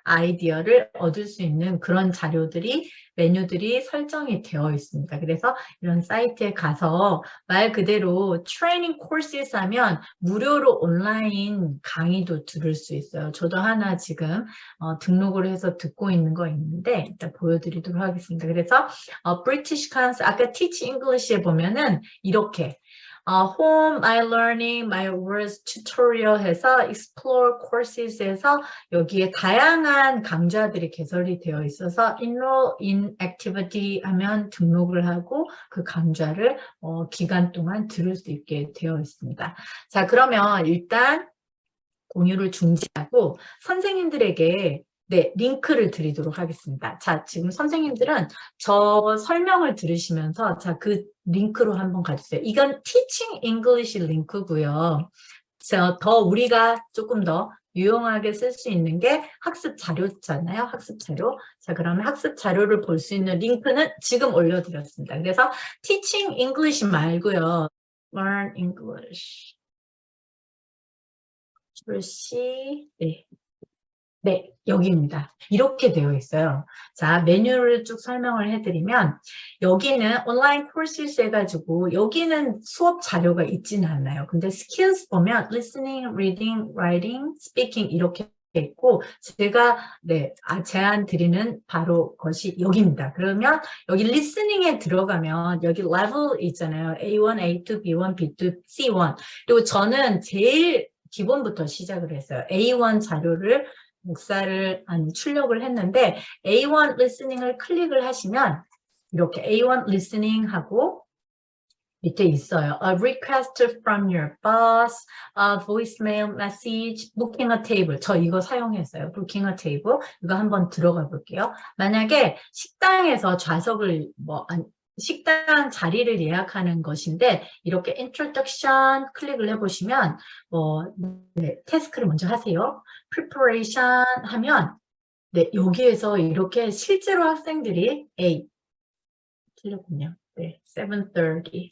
아이디어를 얻을 수 있는 그런 메뉴들이 설정이 되어 있습니다. 그래서 이런 사이트에 가서 말 그대로 트레이닝 코र्से스 하면 무료로 온라인 강의도 들을 수 있어요. 저도 하나 지금 등록을 해서 듣고 있는 거 있는데 일단 보여드리도록 하겠습니다. 그래서 British Council, 아까 Teach English에 보면은 이렇게 Home, My Learning, My Words Tutorial 해서 Explore Courses에서 여기에 다양한 강좌들이 개설이 되어 있어서 Enroll in Activity 하면 등록을 하고 그 강좌를 기간 동안 들을 수 있게 되어 있습니다. 자, 그러면 일단 공유를 중지하고 선생님들에게 네, 링크를 드리도록 하겠습니다. 자, 지금 선생님들은 저 설명을 들으시면서 자, 그 링크로 한번 가주세요. 이건 Teaching English 링크고요. 더 우리가 조금 더 유용하게 쓸 수 있는 게 학습 자료잖아요. 학습 자료. 자, 그러면 학습 자료를 볼 수 있는 링크는 지금 올려드렸습니다. 그래서 Teaching English 말고요. Learn English. 글씨, 네. 네, 여기입니다. 이렇게 되어 있어요. 자, 메뉴를 쭉 설명을 해드리면 여기는 온라인 코र्스 해가지고 여기는 수업 자료가 있지는 않아요. 근데 skills 보면 listening, reading, writing, speaking 이렇게 있고 제가 네, 제안 드리는 바로 것이 여기입니다. 그러면 여기 listening에 들어가면 여기 level 있잖아요. A1, A2, B1, B2, C1 그리고 저는 제일 기본부터 시작을 했어요. A1 자료를 출력을 했는데 A1 listening을 클릭을 하시면 이렇게 A1 listening 하고 밑에 있어요. A request from your boss, a voicemail message, booking a table. 저 이거 사용했어요. booking a table. 이거 한번 들어가 볼게요. 만약에 식당에서 식당 자리를 예약하는 것인데 이렇게 introduction 클릭을 해보시면 네, 태스크를 먼저 하세요. preparation 하면 네, 여기에서 이렇게 실제로 학생들이 틀렸군요. 네, 7:30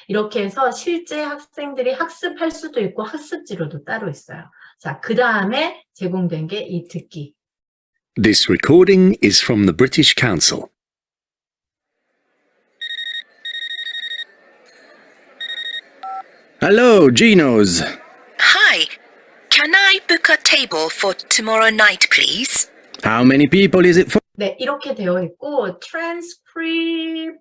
이렇게 해서 실제 학생들이 학습할 수도 있고 학습지로도 따로 있어요. 자, 그 다음에 제공된 게 이 듣기. This recording is from the British Council. Hello, Geno's. Hi, can I book a table for tomorrow night, please? How many people is it for? 네, 이렇게 되어 있고 transcript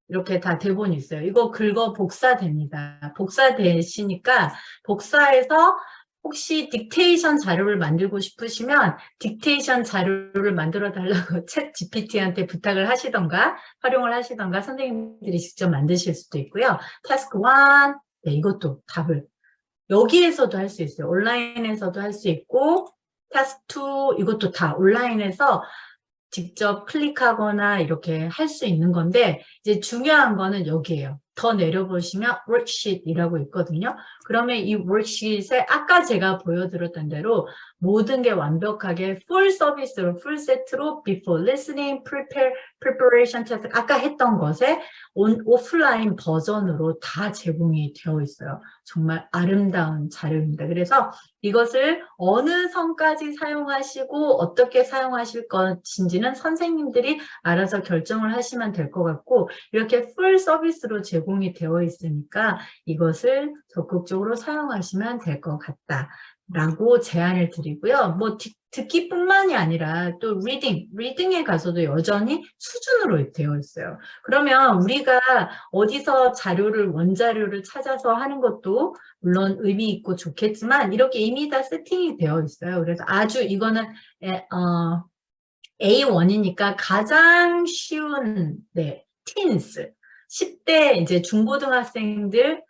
이렇게 다 대본이 있어요. 이거 긁어 복사됩니다. 복사되시니까 복사해서 혹시 딕테이션 자료를 만들고 싶으시면 딕테이션 자료를 만들어 달라고 챗 GPT한테 부탁을 하시던가 활용을 하시던가 선생님들이 직접 만드실 수도 있고요. 태스크 1, 네, 이것도 답을 여기에서도 할 수 있어요. 온라인에서도 할 수 있고 태스크 2 이것도 다 온라인에서 직접 클릭하거나 이렇게 할 수 있는 건데 이제 중요한 거는 여기에요. 더 내려보시면 worksheet이라고 있거든요. 그러면 이 worksheet에 아까 제가 보여드렸던 대로 모든 게 완벽하게 full 서비스로, full 세트로 before listening, preparation test 아까 했던 것에 오프라인 버전으로 다 제공이 되어 있어요. 정말 아름다운 자료입니다. 그래서 이것을 어느 선까지 사용하시고 어떻게 사용하실 것인지는 선생님들이 알아서 결정을 하시면 될 것 같고 이렇게 풀 서비스로 제공이 되어 있으니까 이것을 적극적으로 사용하시면 될 것 같다라고 제안을 드리고요. 듣기뿐만이 아니라 또 리딩에 가서도 여전히 수준으로 되어 있어요. 그러면 우리가 어디서 원자료를 찾아서 하는 것도 물론 의미 있고 좋겠지만 이렇게 이미 다 세팅이 되어 있어요. 그래서 아주 이거는 A1이니까 가장 쉬운 teens 10대 이제 중고등학생들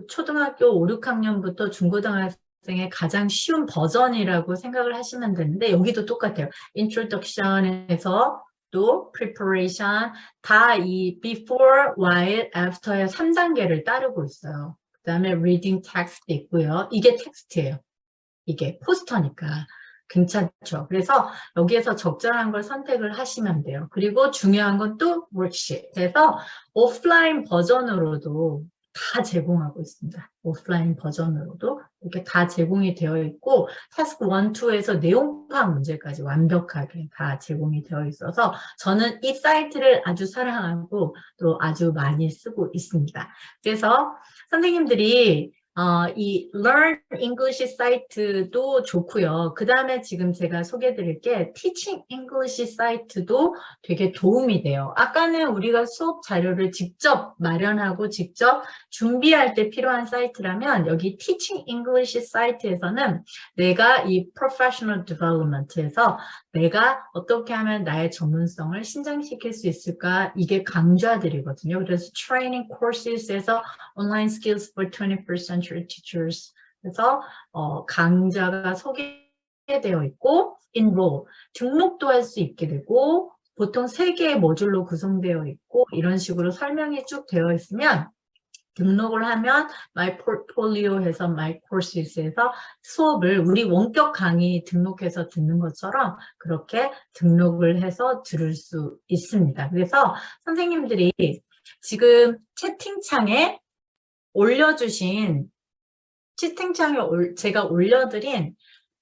초등학교 5, 6학년부터 중고등학생의 가장 쉬운 버전이라고 생각을 하시면 되는데 여기도 똑같아요. introduction에서 또 preparation 다 이 before, while, after의 3단계를 따르고 있어요. 그 다음에 reading text 있고요. 이게 텍스트예요. 이게 포스터니까. 괜찮죠. 그래서 여기에서 적절한 걸 선택을 하시면 돼요. 그리고 중요한 건 또 worksheet에서 오프라인 버전으로도 다 제공하고 있습니다. 오프라인 버전으로도 이렇게 다 제공이 되어 있고 태스크 1, 2에서 내용 파악 문제까지 완벽하게 다 제공이 되어 있어서 저는 이 사이트를 아주 사랑하고 또 아주 많이 쓰고 있습니다. 그래서 선생님들이 이 Learn English 사이트도 좋고요. 그 다음에 지금 제가 소개해드릴 게 Teaching English 사이트도 되게 도움이 돼요. 아까는 우리가 수업 자료를 직접 마련하고 직접 준비할 때 필요한 사이트라면 여기 Teaching English 사이트에서는 내가 이 Professional Development에서 내가 어떻게 하면 나의 전문성을 신장시킬 수 있을까 이게 강좌들이거든요. 그래서 Training Courses에서 Online Skills for 21st Century Teachers 그래서 강좌가 소개되어 있고 enroll, 등록도 할 수 있게 되고 보통 3개의 모듈로 구성되어 있고 이런 식으로 설명이 쭉 되어 있으면 등록을 하면 My Portfolio에서 My Courses에서 수업을 우리 원격 강의 등록해서 듣는 것처럼 그렇게 등록을 해서 들을 수 있습니다. 그래서 선생님들이 지금 채팅창에 제가 올려드린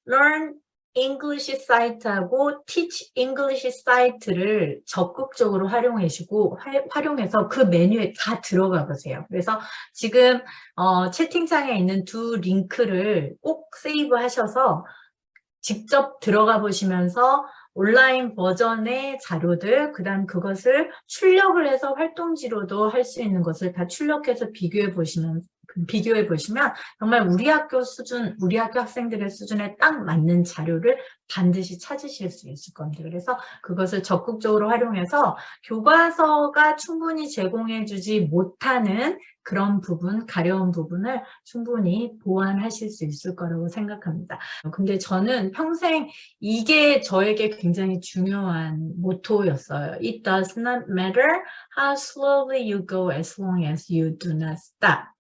Learn English 사이트하고 Teach English 사이트를 적극적으로 활용해서 그 메뉴에 다 들어가 보세요. 그래서 지금 채팅창에 있는 2 링크를 꼭 세이브 하셔서 직접 들어가 보시면서 온라인 버전의 자료들, 그다음 그것을 출력을 해서 활동지로도 할 수 있는 것을 다 출력해서 비교해 보시면 정말 우리 학교 학생들의 수준에 딱 맞는 자료를 반드시 찾으실 수 있을 겁니다. 그래서 그것을 적극적으로 활용해서 교과서가 충분히 제공해주지 못하는 그런 부분, 가려운 부분을 충분히 보완하실 수 있을 거라고 생각합니다. 근데 저는 평생 이게 저에게 굉장히 중요한 모토였어요. It does not matter how slowly you go as long as you do not stop.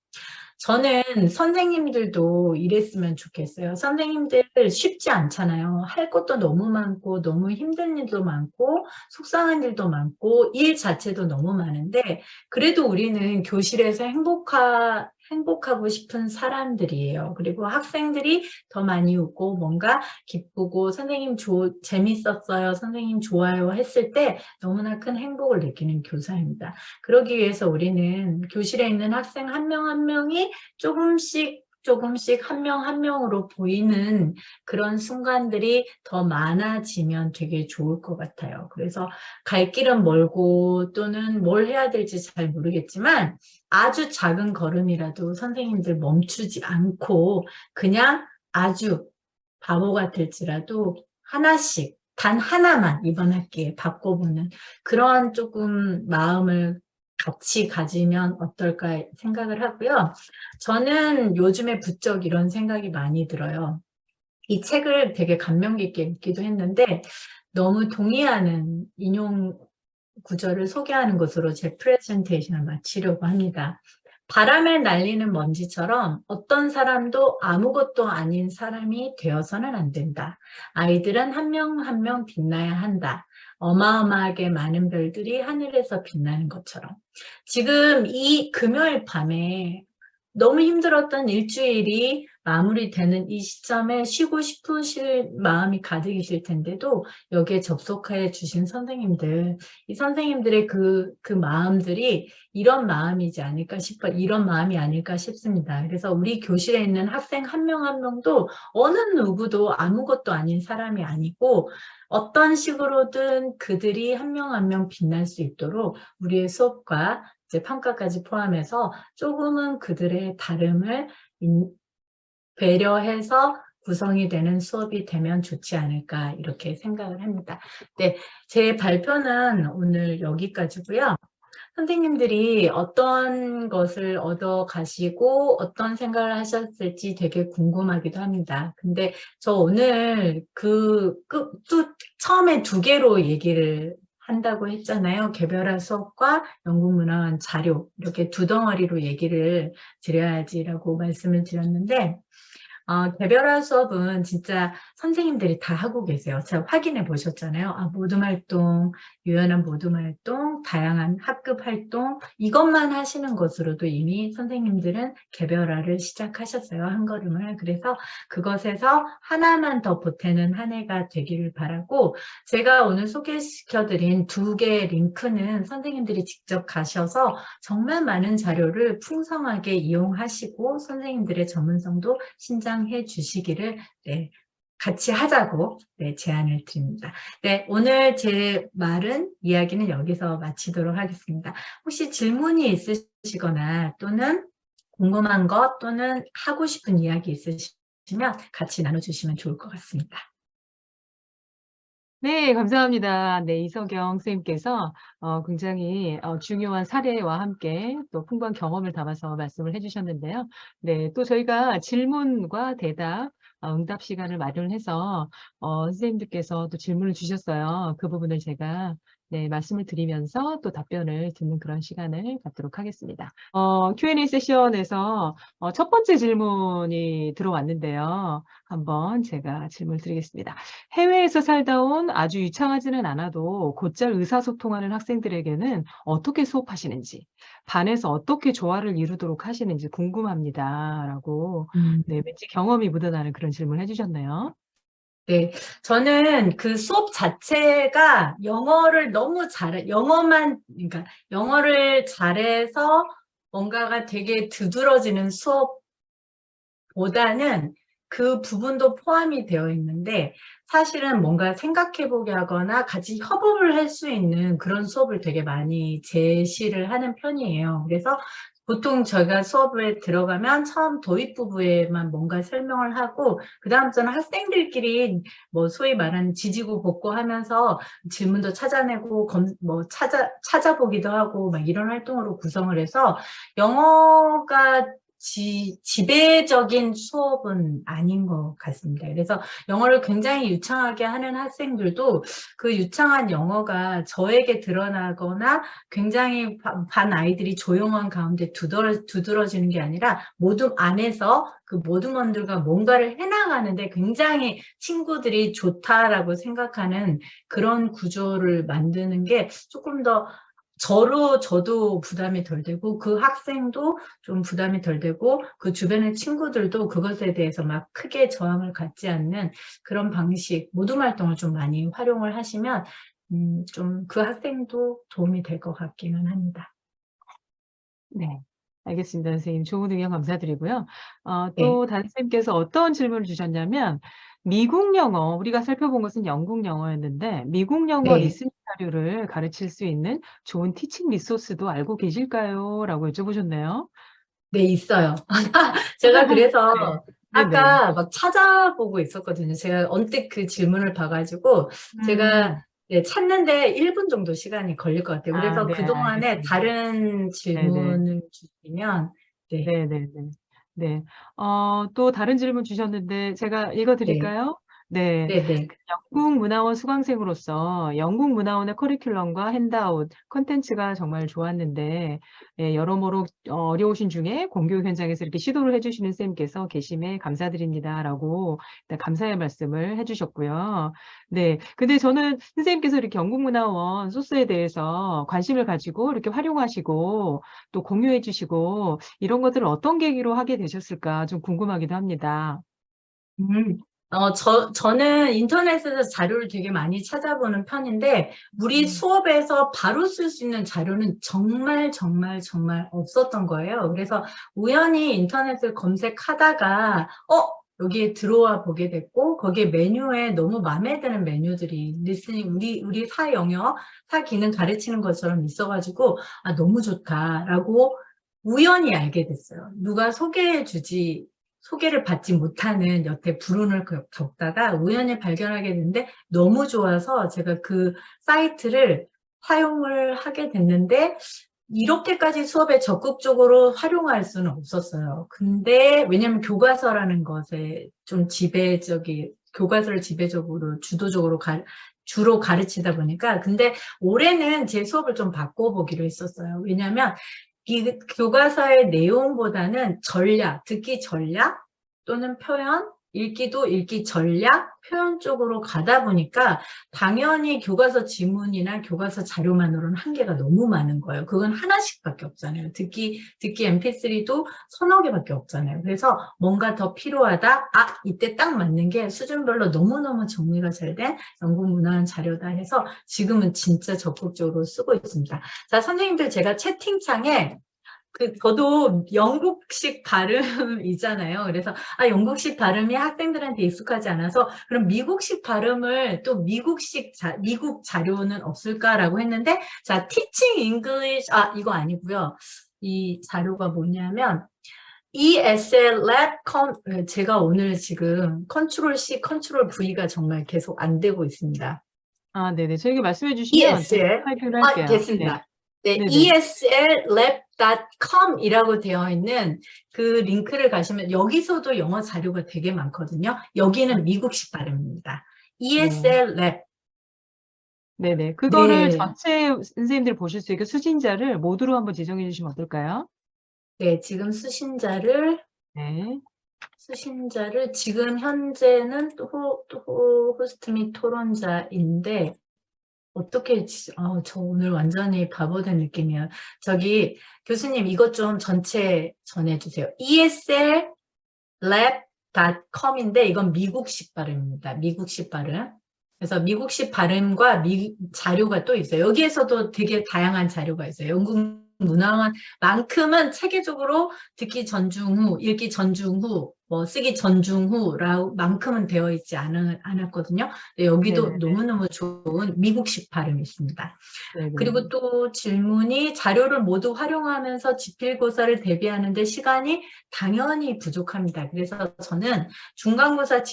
저는 선생님들도 이랬으면 좋겠어요. 선생님들 쉽지 않잖아요. 할 것도 너무 많고 너무 힘든 일도 많고 속상한 일도 많고 일 자체도 너무 많은데 그래도 우리는 교실에서 행복하고 싶은 사람들이에요. 그리고 학생들이 더 많이 웃고 뭔가 기쁘고 선생님 재밌었어요, 선생님 좋아요 했을 때 너무나 큰 행복을 느끼는 교사입니다. 그러기 위해서 우리는 교실에 있는 학생 한 명 한 명이 조금씩 한 명 한 명으로 보이는 그런 순간들이 더 많아지면 되게 좋을 것 같아요. 그래서 갈 길은 멀고 또는 뭘 해야 될지 잘 모르겠지만 아주 작은 걸음이라도 선생님들 멈추지 않고 그냥 아주 바보 같을지라도 하나씩 단 하나만 이번 학기에 바꿔보는 그런 조금 마음을 같이 가지면 어떨까 생각을 하고요. 저는 요즘에 부쩍 이런 생각이 많이 들어요. 이 책을 되게 감명 깊게 읽기도 했는데 너무 동의하는 인용 구절을 소개하는 것으로 제 프레젠테이션을 마치려고 합니다. 바람에 날리는 먼지처럼 어떤 사람도 아무것도 아닌 사람이 되어서는 안 된다. 아이들은 한 명 한 명 빛나야 한다. 어마어마하게 많은 별들이 하늘에서 빛나는 것처럼. 지금 이 금요일 밤에 너무 힘들었던 일주일이 마무리되는 이 시점에 쉬고 싶으실 마음이 가득이실 텐데도 여기에 접속해 주신 선생님들, 이 선생님들의 그 마음들이 이런 마음이 아닐까 싶습니다. 그래서 우리 교실에 있는 학생 한 명 한 명도 어느 누구도 아무것도 아닌 사람이 아니고 어떤 식으로든 그들이 한 명 한 명 빛날 수 있도록 우리의 수업과 이제 평가까지 포함해서 조금은 그들의 다름을 배려해서 구성이 되는 수업이 되면 좋지 않을까 이렇게 생각을 합니다. 네, 제 발표는 오늘 여기까지고요. 선생님들이 어떤 것을 얻어 가시고 어떤 생각을 하셨을지 되게 궁금하기도 합니다. 근데 저 오늘 처음에 2개로 얘기를 한다고 했잖아요. 개별화 수업과 연구문화원 자료 이렇게 2덩어리로 얘기를 드려야지라고 말씀을 드렸는데 개별화 수업은 진짜 선생님들이 다 하고 계세요. 제가 확인해 보셨잖아요. 모둠활동, 유연한 모둠활동, 다양한 학급 활동 이것만 하시는 것으로도 이미 선생님들은 개별화를 시작하셨어요. 한 걸음을. 그래서 그것에서 하나만 더 보태는 한 해가 되기를 바라고 제가 오늘 소개시켜드린 2개의 링크는 선생님들이 직접 가셔서 정말 많은 자료를 풍성하게 이용하시고 선생님들의 전문성도 신장해 주시기를 같이 하자고 제안을 드립니다. 네, 오늘 제 이야기는 여기서 마치도록 하겠습니다. 혹시 질문이 있으시거나 또는 궁금한 것 또는 하고 싶은 이야기 있으시면 같이 나눠주시면 좋을 것 같습니다. 네, 감사합니다. 네, 이석영 선생님께서 굉장히 중요한 사례와 함께 또 풍부한 경험을 담아서 말씀을 해주셨는데요. 네, 또 저희가 질문과 대답, 응답 시간을 마련해서 선생님들께서 또 질문을 주셨어요. 그 부분을 제가 네, 말씀을 드리면서 또 답변을 듣는 그런 시간을 갖도록 하겠습니다. Q&A 세션에서 첫 번째 질문이 들어왔는데요. 한번 제가 질문을 드리겠습니다. 해외에서 살다 온 아주 유창하지는 않아도 곧잘 의사소통하는 학생들에게는 어떻게 수업하시는지, 반에서 어떻게 조화를 이루도록 하시는지 궁금합니다. 라고, 네, 왠지 경험이 묻어나는 그런 질문을 해주셨네요. 네, 저는 그 수업 자체가 영어를 너무 그러니까 영어를 잘해서 뭔가가 되게 두드러지는 수업보다는 그 부분도 포함이 되어 있는데, 사실은 뭔가 생각해보게 하거나 같이 협업을 할 수 있는 그런 수업을 되게 많이 제시를 하는 편이에요. 그래서 보통 저희가 수업에 들어가면 처음 도입 부분에만 뭔가 설명을 하고, 그 다음부터는 학생들끼리 뭐 소위 말하는 지지고 볶고 하면서 질문도 찾아내고 찾아보기도 하고 막 이런 활동으로 구성을 해서, 영어가 지배적인 수업은 아닌 것 같습니다. 그래서 영어를 굉장히 유창하게 하는 학생들도 그 유창한 영어가 저에게 드러나거나 굉장히 반 아이들이 조용한 가운데 두드러지는 게 아니라 모둠 안에서 그 모둠원들과 뭔가를 해나가는데 굉장히 친구들이 좋다라고 생각하는 그런 구조를 만드는 게 조금 더 저도 부담이 덜 되고, 그 학생도 좀 부담이 덜 되고, 그 주변의 친구들도 그것에 대해서 막 크게 저항을 갖지 않는 그런 방식, 모둠 활동을 좀 많이 활용을 하시면 좀 그 학생도 도움이 될 것 같기는 합니다. 네. 알겠습니다, 선생님. 좋은 의견 감사드리고요. 네. 또 다른 선생님께서 어떤 질문을 주셨냐면, 미국 영어, 우리가 살펴본 것은 영국 영어였는데, 미국 영어 네. 리스닝 자료를 가르칠 수 있는 좋은 티칭 리소스도 알고 계실까요? 라고 여쭤보셨네요. 네, 있어요. 제가 그래서 네. 네네. 아까 막 찾아보고 있었거든요. 제가 언뜻 그 질문을 봐가지고 제가 네, 찾는데 1분 정도 시간이 걸릴 것 같아요. 그래서 네, 그동안에 알겠습니다. 다른 네네. 질문을 주시면, 네, 네네네. 네. 또 다른 질문 주셨는데 제가 네, 읽어드릴까요? 네. 네, 네. 영국 문화원 수강생으로서 영국 문화원의 커리큘럼과 핸드아웃, 컨텐츠가 정말 좋았는데, 예, 여러모로 어려우신 중에 공교육 현장에서 이렇게 시도를 해주시는 쌤께서 계심에 감사드립니다라고 일단 감사의 말씀을 해주셨고요. 네. 근데 저는 선생님께서 이렇게 영국 문화원 소스에 대해서 관심을 가지고 이렇게 활용하시고 또 공유해 주시고 이런 것들을 어떤 계기로 하게 되셨을까 좀 궁금하기도 합니다. 저는 인터넷에서 자료를 되게 많이 찾아보는 편인데, 우리 수업에서 바로 쓸 수 있는 자료는 정말 정말 정말 없었던 거예요. 그래서 우연히 인터넷을 검색하다가 여기에 들어와 보게 됐고, 거기에 메뉴에 너무 마음에 드는 메뉴들이 리스닝, 우리 사영역, 사기능 가르치는 것처럼 있어가지고 너무 좋다라고 우연히 알게 됐어요. 누가 소개를 받지 못하는 여태 불운을 겪다가 우연히 발견하게 됐는데, 너무 좋아서 제가 그 사이트를 사용을 하게 됐는데, 이렇게까지 수업에 적극적으로 활용할 수는 없었어요. 근데 왜냐하면 교과서라는 것에 좀 교과서를 지배적으로 주로 가르치다 보니까. 근데 올해는 제 수업을 좀 바꿔보기로 했었어요. 왜냐하면 이 교과서의 내용보다는 듣기 전략 또는 표현, 읽기도 읽기 전략, 표현 쪽으로 가다 보니까 당연히 교과서 지문이나 교과서 자료만으로는 한계가 너무 많은 거예요. 그건 하나씩밖에 없잖아요. 듣기 mp3도 서너 개밖에 없잖아요. 그래서 뭔가 더 필요하다. 이때 딱 맞는 게 수준별로 너무너무 정리가 잘 된 영국 문화원 자료다 해서 지금은 진짜 적극적으로 쓰고 있습니다. 자, 선생님들, 제가 채팅창에 저도 영국식 발음이잖아요. 그래서 영국식 발음이 학생들한테 익숙하지 않아서 그럼 미국식 발음을 또 미국 자료는 없을까라고 했는데, 자, Teaching English, 이거 아니고요. 이 자료가 뭐냐면 ESL Lab 제가 오늘 지금 컨트롤 C, 컨트롤 V가 정말 계속 안 되고 있습니다. 네네. 저에게 말씀해 주시면 제가 ESL. 발표를 할게요. 네. 됐습니다. 네, 네네. eslab.com이라고 되어 있는 그 링크를 가시면 여기서도 영어 자료가 되게 많거든요. 여기는 미국식 발음입니다. ESL Lab. 네네. 그거를 네. 전체 선생님들이 보실 수 있게 수신자를 모두로 한번 지정해 주시면 어떨까요? 네, 지금 네. 수신자를 지금 현재는 호스트 및 토론자인데 어떻게 저 오늘 완전히 바보 된 느낌이야. 저기 교수님 이것 좀 전체 전해주세요. eslab.com인데 이건 미국식 발음입니다. 미국식 발음. 그래서 미국식 발음과 자료가 또 있어요. 여기에서도 되게 다양한 자료가 있어요. 영국 문화만큼은 체계적으로 듣기 전중 후, 읽기 전중 후, 뭐 쓰기 전중 후라고 만큼은 되어 있지 않았거든요. 근데 여기도 네네네. 너무너무 좋은 미국식 발음이 있습니다. 네네. 그리고 또 질문이 자료를 모두 활용하면서 지필고사를 대비하는데 시간이 당연히 부족합니다. 그래서 저는 중간고사,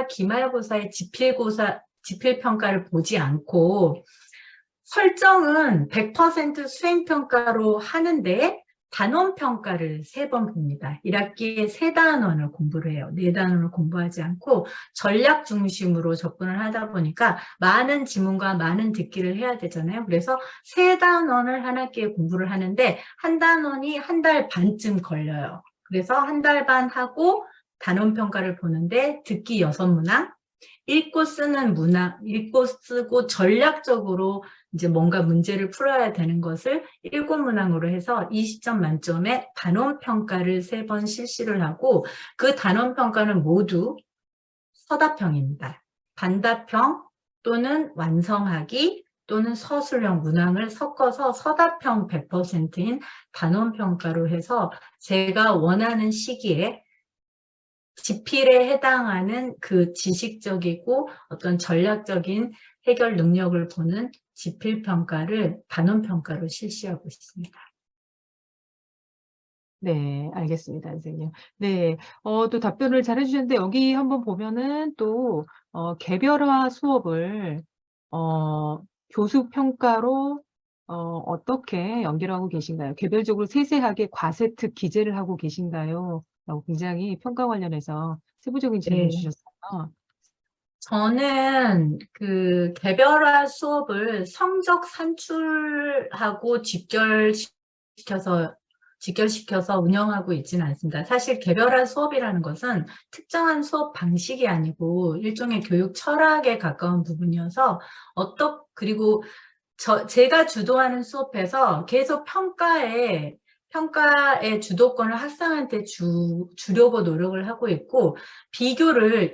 기말고사의 지필평가를 보지 않고 설정은 100% 수행평가로 하는데 단원평가를 3번 봅니다. 1학기에 3단원을 공부를 해요. 4단원을 공부하지 않고 전략 중심으로 접근을 하다 보니까 많은 지문과 많은 듣기를 해야 되잖아요. 그래서 3단원을 한 학기에 공부를 하는데 한 단원이 한 달 반쯤 걸려요. 그래서 한 달 반 하고 단원평가를 보는데 듣기 6문항, 읽고 쓰고 전략적으로 이제 뭔가 문제를 풀어야 되는 것을 7문항으로 해서 20점 만점에 단원평가를 3번 실시를 하고 그 단원평가는 모두 서답형입니다. 단답형 또는 완성하기 또는 서술형 문항을 섞어서 서답형 100%인 단원평가로 해서 제가 원하는 시기에 지필에 해당하는 그 지식적이고 어떤 전략적인 해결 능력을 보는 지필평가를 단원평가로 실시하고 있습니다. 네, 알겠습니다, 선생님. 네, 또 답변을 잘 해주셨는데, 여기 한번 보면은 또, 개별화 수업을, 교수 평가로, 어떻게 연결하고 계신가요? 개별적으로 세세하게 과세특 기재를 하고 계신가요? 라고 굉장히 평가 관련해서 세부적인 질문 네. 주셨어요. 저는 그 개별화 수업을 성적 산출하고 직결시켜서 운영하고 있지는 않습니다. 사실 개별화 수업이라는 것은 특정한 수업 방식이 아니고 일종의 교육 철학에 가까운 부분이어서 그리고 제가 주도하는 수업에서 계속 평가의 주도권을 학생한테 주려고 노력을 하고 있고 비교를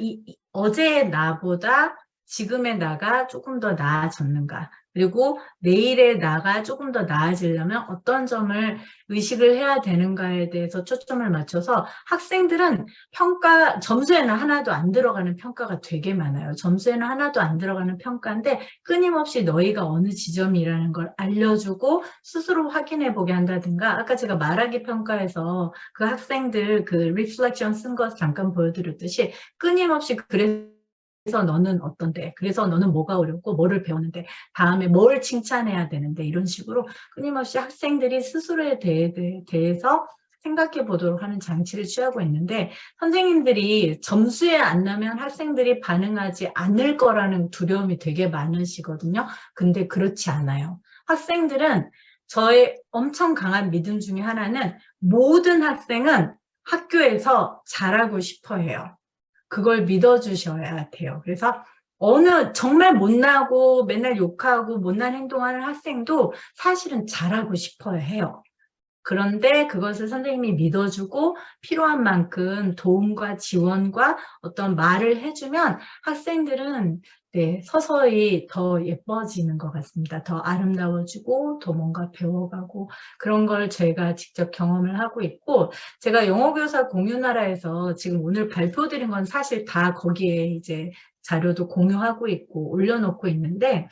어제의 나보다 지금의 나가 조금 더 나아졌는가 그리고 내일의 나가 조금 더 나아지려면 어떤 점을 의식을 해야 되는가에 대해서 초점을 맞춰서 학생들은 점수에는 하나도 안 들어가는 평가가 되게 많아요. 점수에는 하나도 안 들어가는 평가인데 끊임없이 너희가 어느 지점이라는 걸 알려주고 스스로 확인해 보게 한다든가 아까 제가 말하기 평가에서 그 학생들 그 리플렉션 쓴 거 잠깐 보여드렸듯이 끊임없이 그래서 너는 어떤데? 그래서 너는 뭐가 어렵고 뭐를 배웠는데 다음에 뭘 칭찬해야 되는데 이런 식으로 끊임없이 학생들이 스스로에 대해서 생각해 보도록 하는 장치를 취하고 있는데 선생님들이 점수에 안 나면 학생들이 반응하지 않을 거라는 두려움이 되게 많으시거든요. 근데 그렇지 않아요. 학생들은 저의 엄청 강한 믿음 중에 하나는 모든 학생은 학교에서 잘하고 싶어 해요. 그걸 믿어주셔야 돼요. 그래서 정말 못나고 맨날 욕하고 못난 행동하는 학생도 사실은 잘하고 싶어 해요. 그런데 그것을 선생님이 믿어주고 필요한 만큼 도움과 지원과 어떤 말을 해주면 학생들은 서서히 더 예뻐지는 것 같습니다. 더 아름다워지고 더 뭔가 배워가고 그런 걸 제가 직접 경험을 하고 있고 제가 영어교사 공유나라에서 지금 오늘 발표드린 건 사실 다 거기에 이제 자료도 공유하고 있고 올려놓고 있는데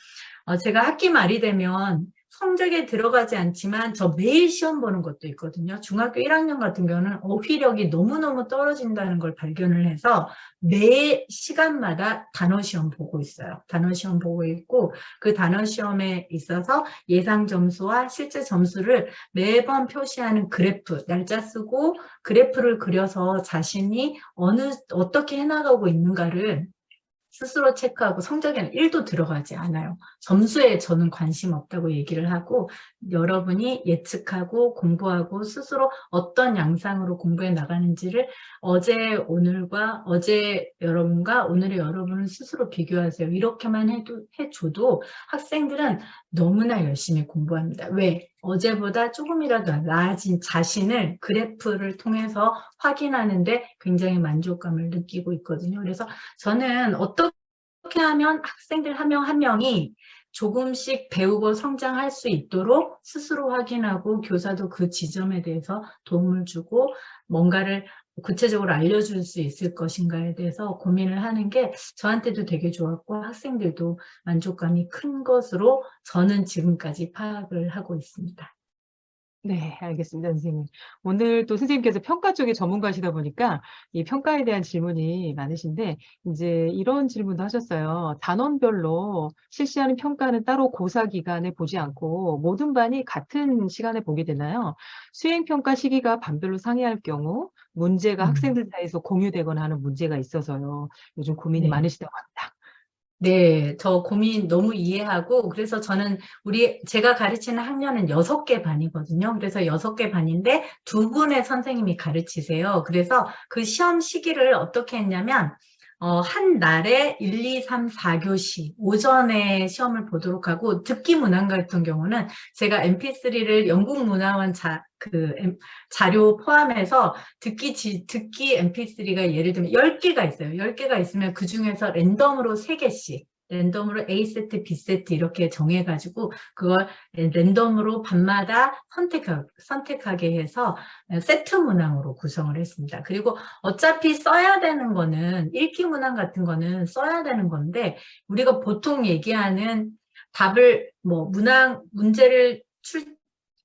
제가 학기 말이 되면 성적에 들어가지 않지만 저 매일 시험 보는 것도 있거든요. 중학교 1학년 같은 경우는 어휘력이 너무너무 떨어진다는 걸 발견을 해서 매 시간마다 단어 시험 보고 있어요. 단어 시험 보고 있고 그 단어 시험에 있어서 예상 점수와 실제 점수를 매번 표시하는 그래프, 날짜 쓰고 그래프를 그려서 자신이 어떻게 해나가고 있는가를 스스로 체크하고 성적에는 1도 들어가지 않아요. 점수에 저는 관심 없다고 얘기를 하고 여러분이 예측하고 공부하고 스스로 어떤 양상으로 공부해 나가는지를 어제 여러분과 오늘의 여러분을 스스로 비교하세요. 이렇게만 해줘도 학생들은 너무나 열심히 공부합니다. 왜? 어제보다 조금이라도 나아진 자신을 그래프를 통해서 확인하는데 굉장히 만족감을 느끼고 있거든요. 그래서 저는 어떻게 하면 학생들 한 명 한 명이 조금씩 배우고 성장할 수 있도록 스스로 확인하고 교사도 그 지점에 대해서 도움을 주고 뭔가를 구체적으로 알려줄 수 있을 것인가에 대해서 고민을 하는 게 저한테도 되게 좋았고 학생들도 만족감이 큰 것으로 저는 지금까지 파악을 하고 있습니다. 네, 알겠습니다, 선생님. 오늘 또 선생님께서 평가 쪽에 전문가시다 보니까 이 평가에 대한 질문이 많으신데, 이제 이런 질문도 하셨어요. 단원별로 실시하는 평가는 따로 고사 기간에 보지 않고 모든 반이 같은 시간에 보게 되나요? 수행평가 시기가 반별로 상이할 경우 문제가 학생들 사이에서 공유되거나 하는 문제가 있어서요. 요즘 고민이 네. 많으시다고 합니다. 네, 저 고민 너무 이해하고 그래서 저는 제가 가르치는 학년은 6개 반이거든요. 그래서 6개 반인데 2분의 선생님이 가르치세요. 그래서 그 시험 시기를 어떻게 했냐면 한 날에 1, 2, 3, 4교시 오전에 시험을 보도록 하고 듣기 문항 같은 경우는 제가 mp3를 영국문화원 자료 포함해서 듣기 mp3가 예를 들면 10개가 있어요. 10개가 있으면 그중에서 랜덤으로 3개씩 랜덤으로 A세트, B세트 이렇게 정해가지고 그걸 랜덤으로 반마다 선택하게 해서 세트 문항으로 구성을 했습니다. 그리고 어차피 써야 되는 거는 읽기 문항 같은 거는 써야 되는 건데 우리가 보통 얘기하는 답을 문제를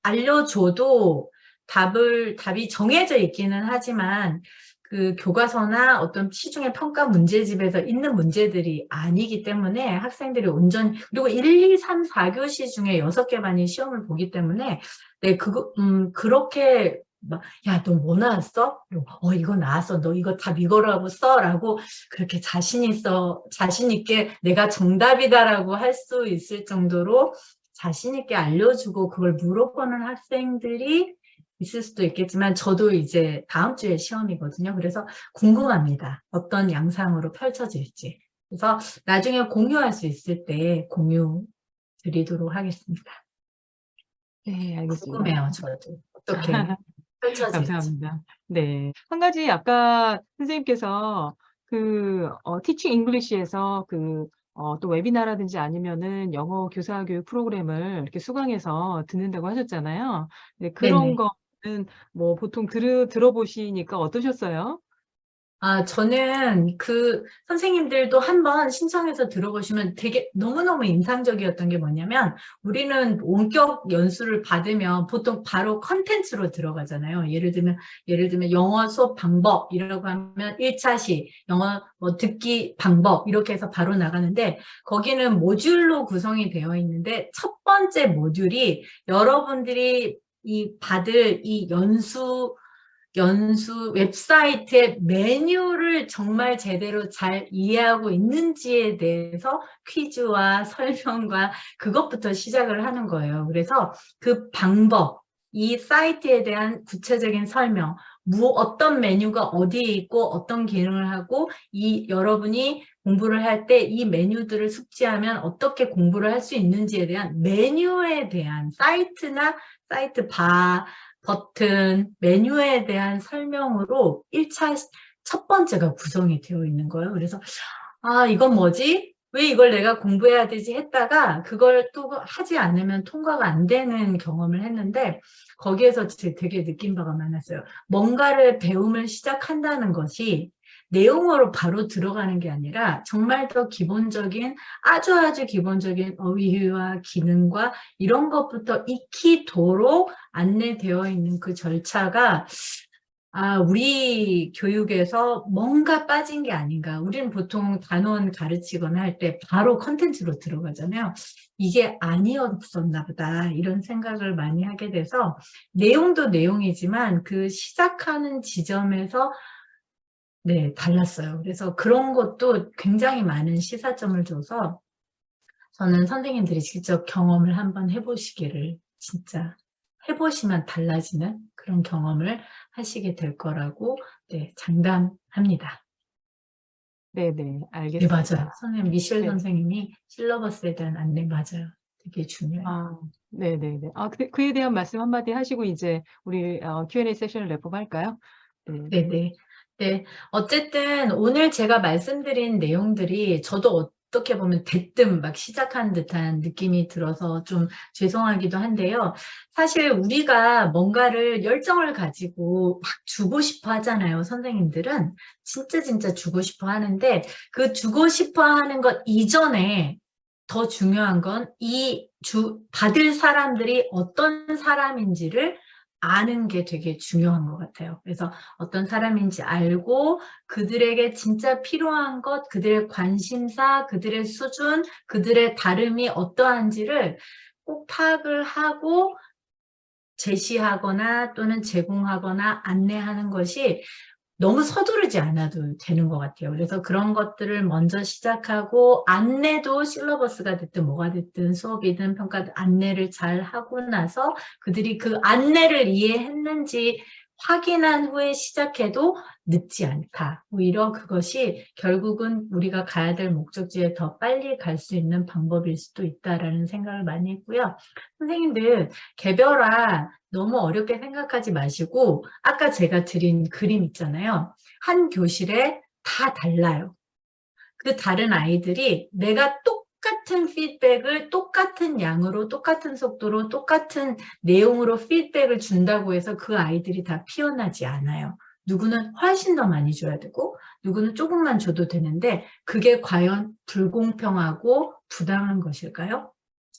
알려줘도 답이 정해져 있기는 하지만 그 교과서나 어떤 시중의 평가 문제집에서 있는 문제들이 아니기 때문에 학생들이 온전히 그리고 1, 2, 3, 4교시 중에 6개 반이 시험을 보기 때문에 네, 그렇게 야, 너 뭐 나왔어? 이거 나왔어. 너 이거 답 이거라고 써. 라고 그렇게 자신 있게 내가 정답이다라고 할 수 있을 정도로 자신 있게 알려주고 그걸 물어보는 학생들이 있을 수도 있겠지만 저도 이제 다음 주에 시험이거든요. 그래서 궁금합니다. 어떤 양상으로 펼쳐질지. 그래서 나중에 공유할 수 있을 때 공유 드리도록 하겠습니다. 네, 알겠습니다. 궁금해요, 저도. 어떻게 펼쳐질지. 감사합니다. 네. 한 가지 아까 선생님께서 티칭 잉글리시에서 또 웨비나라든지 아니면은 영어 교사 교육 프로그램을 이렇게 수강해서 듣는다고 하셨잖아요. 네, 그런 네네. 거는 뭐 보통 들어보시니까 어떠셨어요? 저는 선생님들도 한번 신청해서 들어보시면 되게 너무너무 인상적이었던 게 뭐냐면 우리는 원격 연수를 받으면 보통 바로 컨텐츠로 들어가잖아요. 예를 들면 영어 수업 방법이라고 하면 1차시, 영어 듣기 방법 이렇게 해서 바로 나가는데 거기는 모듈로 구성이 되어 있는데 첫 번째 모듈이 여러분들이 받을 이 연수 웹사이트의 메뉴를 정말 제대로 잘 이해하고 있는지에 대해서 퀴즈와 설명과 그것부터 시작을 하는 거예요. 그래서 그 방법, 이 사이트에 대한 구체적인 설명, 어떤 메뉴가 어디에 있고 어떤 기능을 하고 여러분이 공부를 할 때 이 메뉴들을 숙지하면 어떻게 공부를 할 수 있는지에 대한 메뉴에 대한 사이트나 사이트 버튼, 메뉴에 대한 설명으로 1차 첫 번째가 구성이 되어 있는 거예요. 그래서 이건 뭐지? 왜 이걸 내가 공부해야 되지? 했다가 그걸 또 하지 않으면 통과가 안 되는 경험을 했는데 거기에서 되게 느낀 바가 많았어요. 뭔가를 배움을 시작한다는 것이 내용으로 바로 들어가는 게 아니라 정말 더 기본적인 아주 기본적인 어휘와 기능과 이런 것부터 익히도록 안내되어 있는 그 절차가 우리 교육에서 뭔가 빠진 게 아닌가. 우리는 보통 단원 가르치거나 할 때 바로 컨텐츠로 들어가잖아요. 이게 아니었었나 보다. 이런 생각을 많이 하게 돼서 내용도 내용이지만 그 시작하는 지점에서 달랐어요. 그래서 그런 것도 굉장히 많은 시사점을 줘서 저는 선생님들이 직접 경험을 한번 해보시기를 진짜 해보시면 달라지는 그런 경험을 하시게 될 거라고 장담합니다. 네, 네, 알겠습니다. 맞아요. 선생님, 미셸 네. 선생님이 실러버스에 대한 안내 맞아요. 되게 중요해요. 네네네. 그에 대한 말씀 한마디 하시고 이제 우리 Q&A 세션을 랩업할까요? 네. 네. 어쨌든 오늘 제가 말씀드린 내용들이 저도 어떻게 보면 대뜸 막 시작한 듯한 느낌이 들어서 좀 죄송하기도 한데요. 사실 우리가 뭔가를 열정을 가지고 막 주고 싶어 하잖아요. 선생님들은 진짜 주고 싶어 하는데 그 주고 싶어 하는 것 이전에 더 중요한 건 받을 사람들이 어떤 사람인지를 아는 게 되게 중요한 것 같아요. 그래서 어떤 사람인지 알고 그들에게 진짜 필요한 것, 그들의 관심사, 그들의 수준, 그들의 다름이 어떠한지를 꼭 파악을 하고 제시하거나 또는 제공하거나 안내하는 것이 너무 서두르지 않아도 되는 것 같아요. 그래서 그런 것들을 먼저 시작하고 안내도 실러버스가 됐든 뭐가 됐든 수업이든 평가든 안내를 잘 하고 나서 그들이 그 안내를 이해했는지 확인한 후에 시작해도 늦지 않다. 오히려 그것이 결국은 우리가 가야 될 목적지에 더 빨리 갈 수 있는 방법일 수도 있다라는 생각을 많이 했고요. 선생님들 개별화 너무 어렵게 생각하지 마시고 아까 제가 드린 그림 있잖아요. 한 교실에 다 달라요. 그 다른 아이들이 내가 똑같은 피드백을 똑같은 양으로 똑같은 속도로 똑같은 내용으로 피드백을 준다고 해서 그 아이들이 다 피어나지 않아요. 누구는 훨씬 더 많이 줘야 되고 누구는 조금만 줘도 되는데 그게 과연 불공평하고 부당한 것일까요?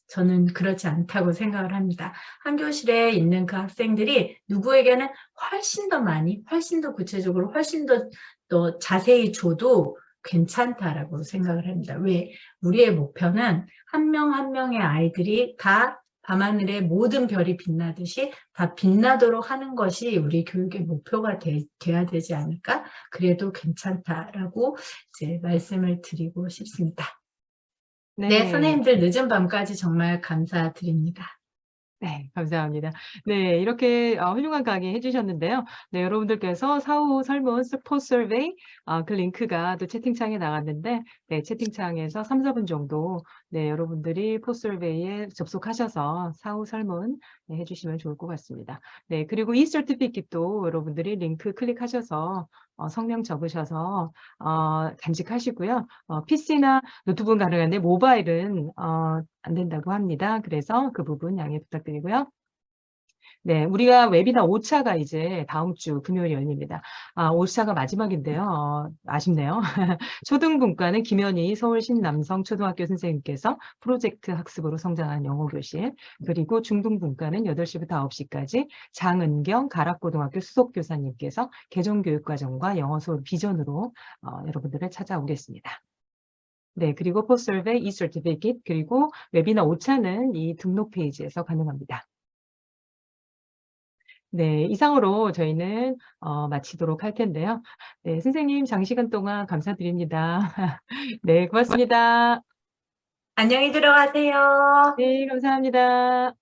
저는 그렇지 않다고 생각을 합니다. 한 교실에 있는 그 학생들이 누구에게는 훨씬 더 많이, 훨씬 더 구체적으로, 훨씬 더 자세히 줘도 괜찮다라고 생각을 합니다. 왜? 우리의 목표는 한 명 한 명의 아이들이 다 밤하늘에 모든 별이 빛나듯이 다 빛나도록 하는 것이 우리 교육의 목표가 돼야 되지 않을까? 그래도 괜찮다라고 이제 말씀을 드리고 싶습니다. 네, 선생님들 늦은 밤까지 정말 감사드립니다. 네, 감사합니다. 네, 이렇게 훌륭한 강의 해주셨는데요. 네, 여러분들께서 사후 설문 포스트 서베이 그 링크가 또 채팅창에 나갔는데 네, 채팅창에서 3, 4분 정도 네, 여러분들이 포스트 서베이에 접속하셔서 사후 설문 해주시면 좋을 것 같습니다. 네, 그리고 이 서티피킷도 여러분들이 링크 클릭하셔서 성명 적으셔서 간직하시고요. PC나 노트북은 가능한데 모바일은 안 된다고 합니다. 그래서 그 부분 양해 부탁드리고요. 네, 우리가 웨비나 5차가 이제 다음 주 금요일 열립니다. 5차가 마지막인데요. 아쉽네요. 초등분과는 김현희 서울 신남성초등학교 선생님께서 프로젝트 학습으로 성장한 영어교실, 그리고 중등분과는 8시부터 9시까지 장은경 가락고등학교 수석교사님께서 개정교육과정과 영어 수업 비전으로 여러분들을 찾아오겠습니다. 네, 그리고 포스트 서베이, e-certificate, 그리고 웨비나 5차는 이 등록 페이지에서 가능합니다. 네, 이상으로 저희는 마치도록 할 텐데요. 네, 선생님 장시간 동안 감사드립니다. 네, 고맙습니다. 안녕히 들어가세요. 네, 감사합니다.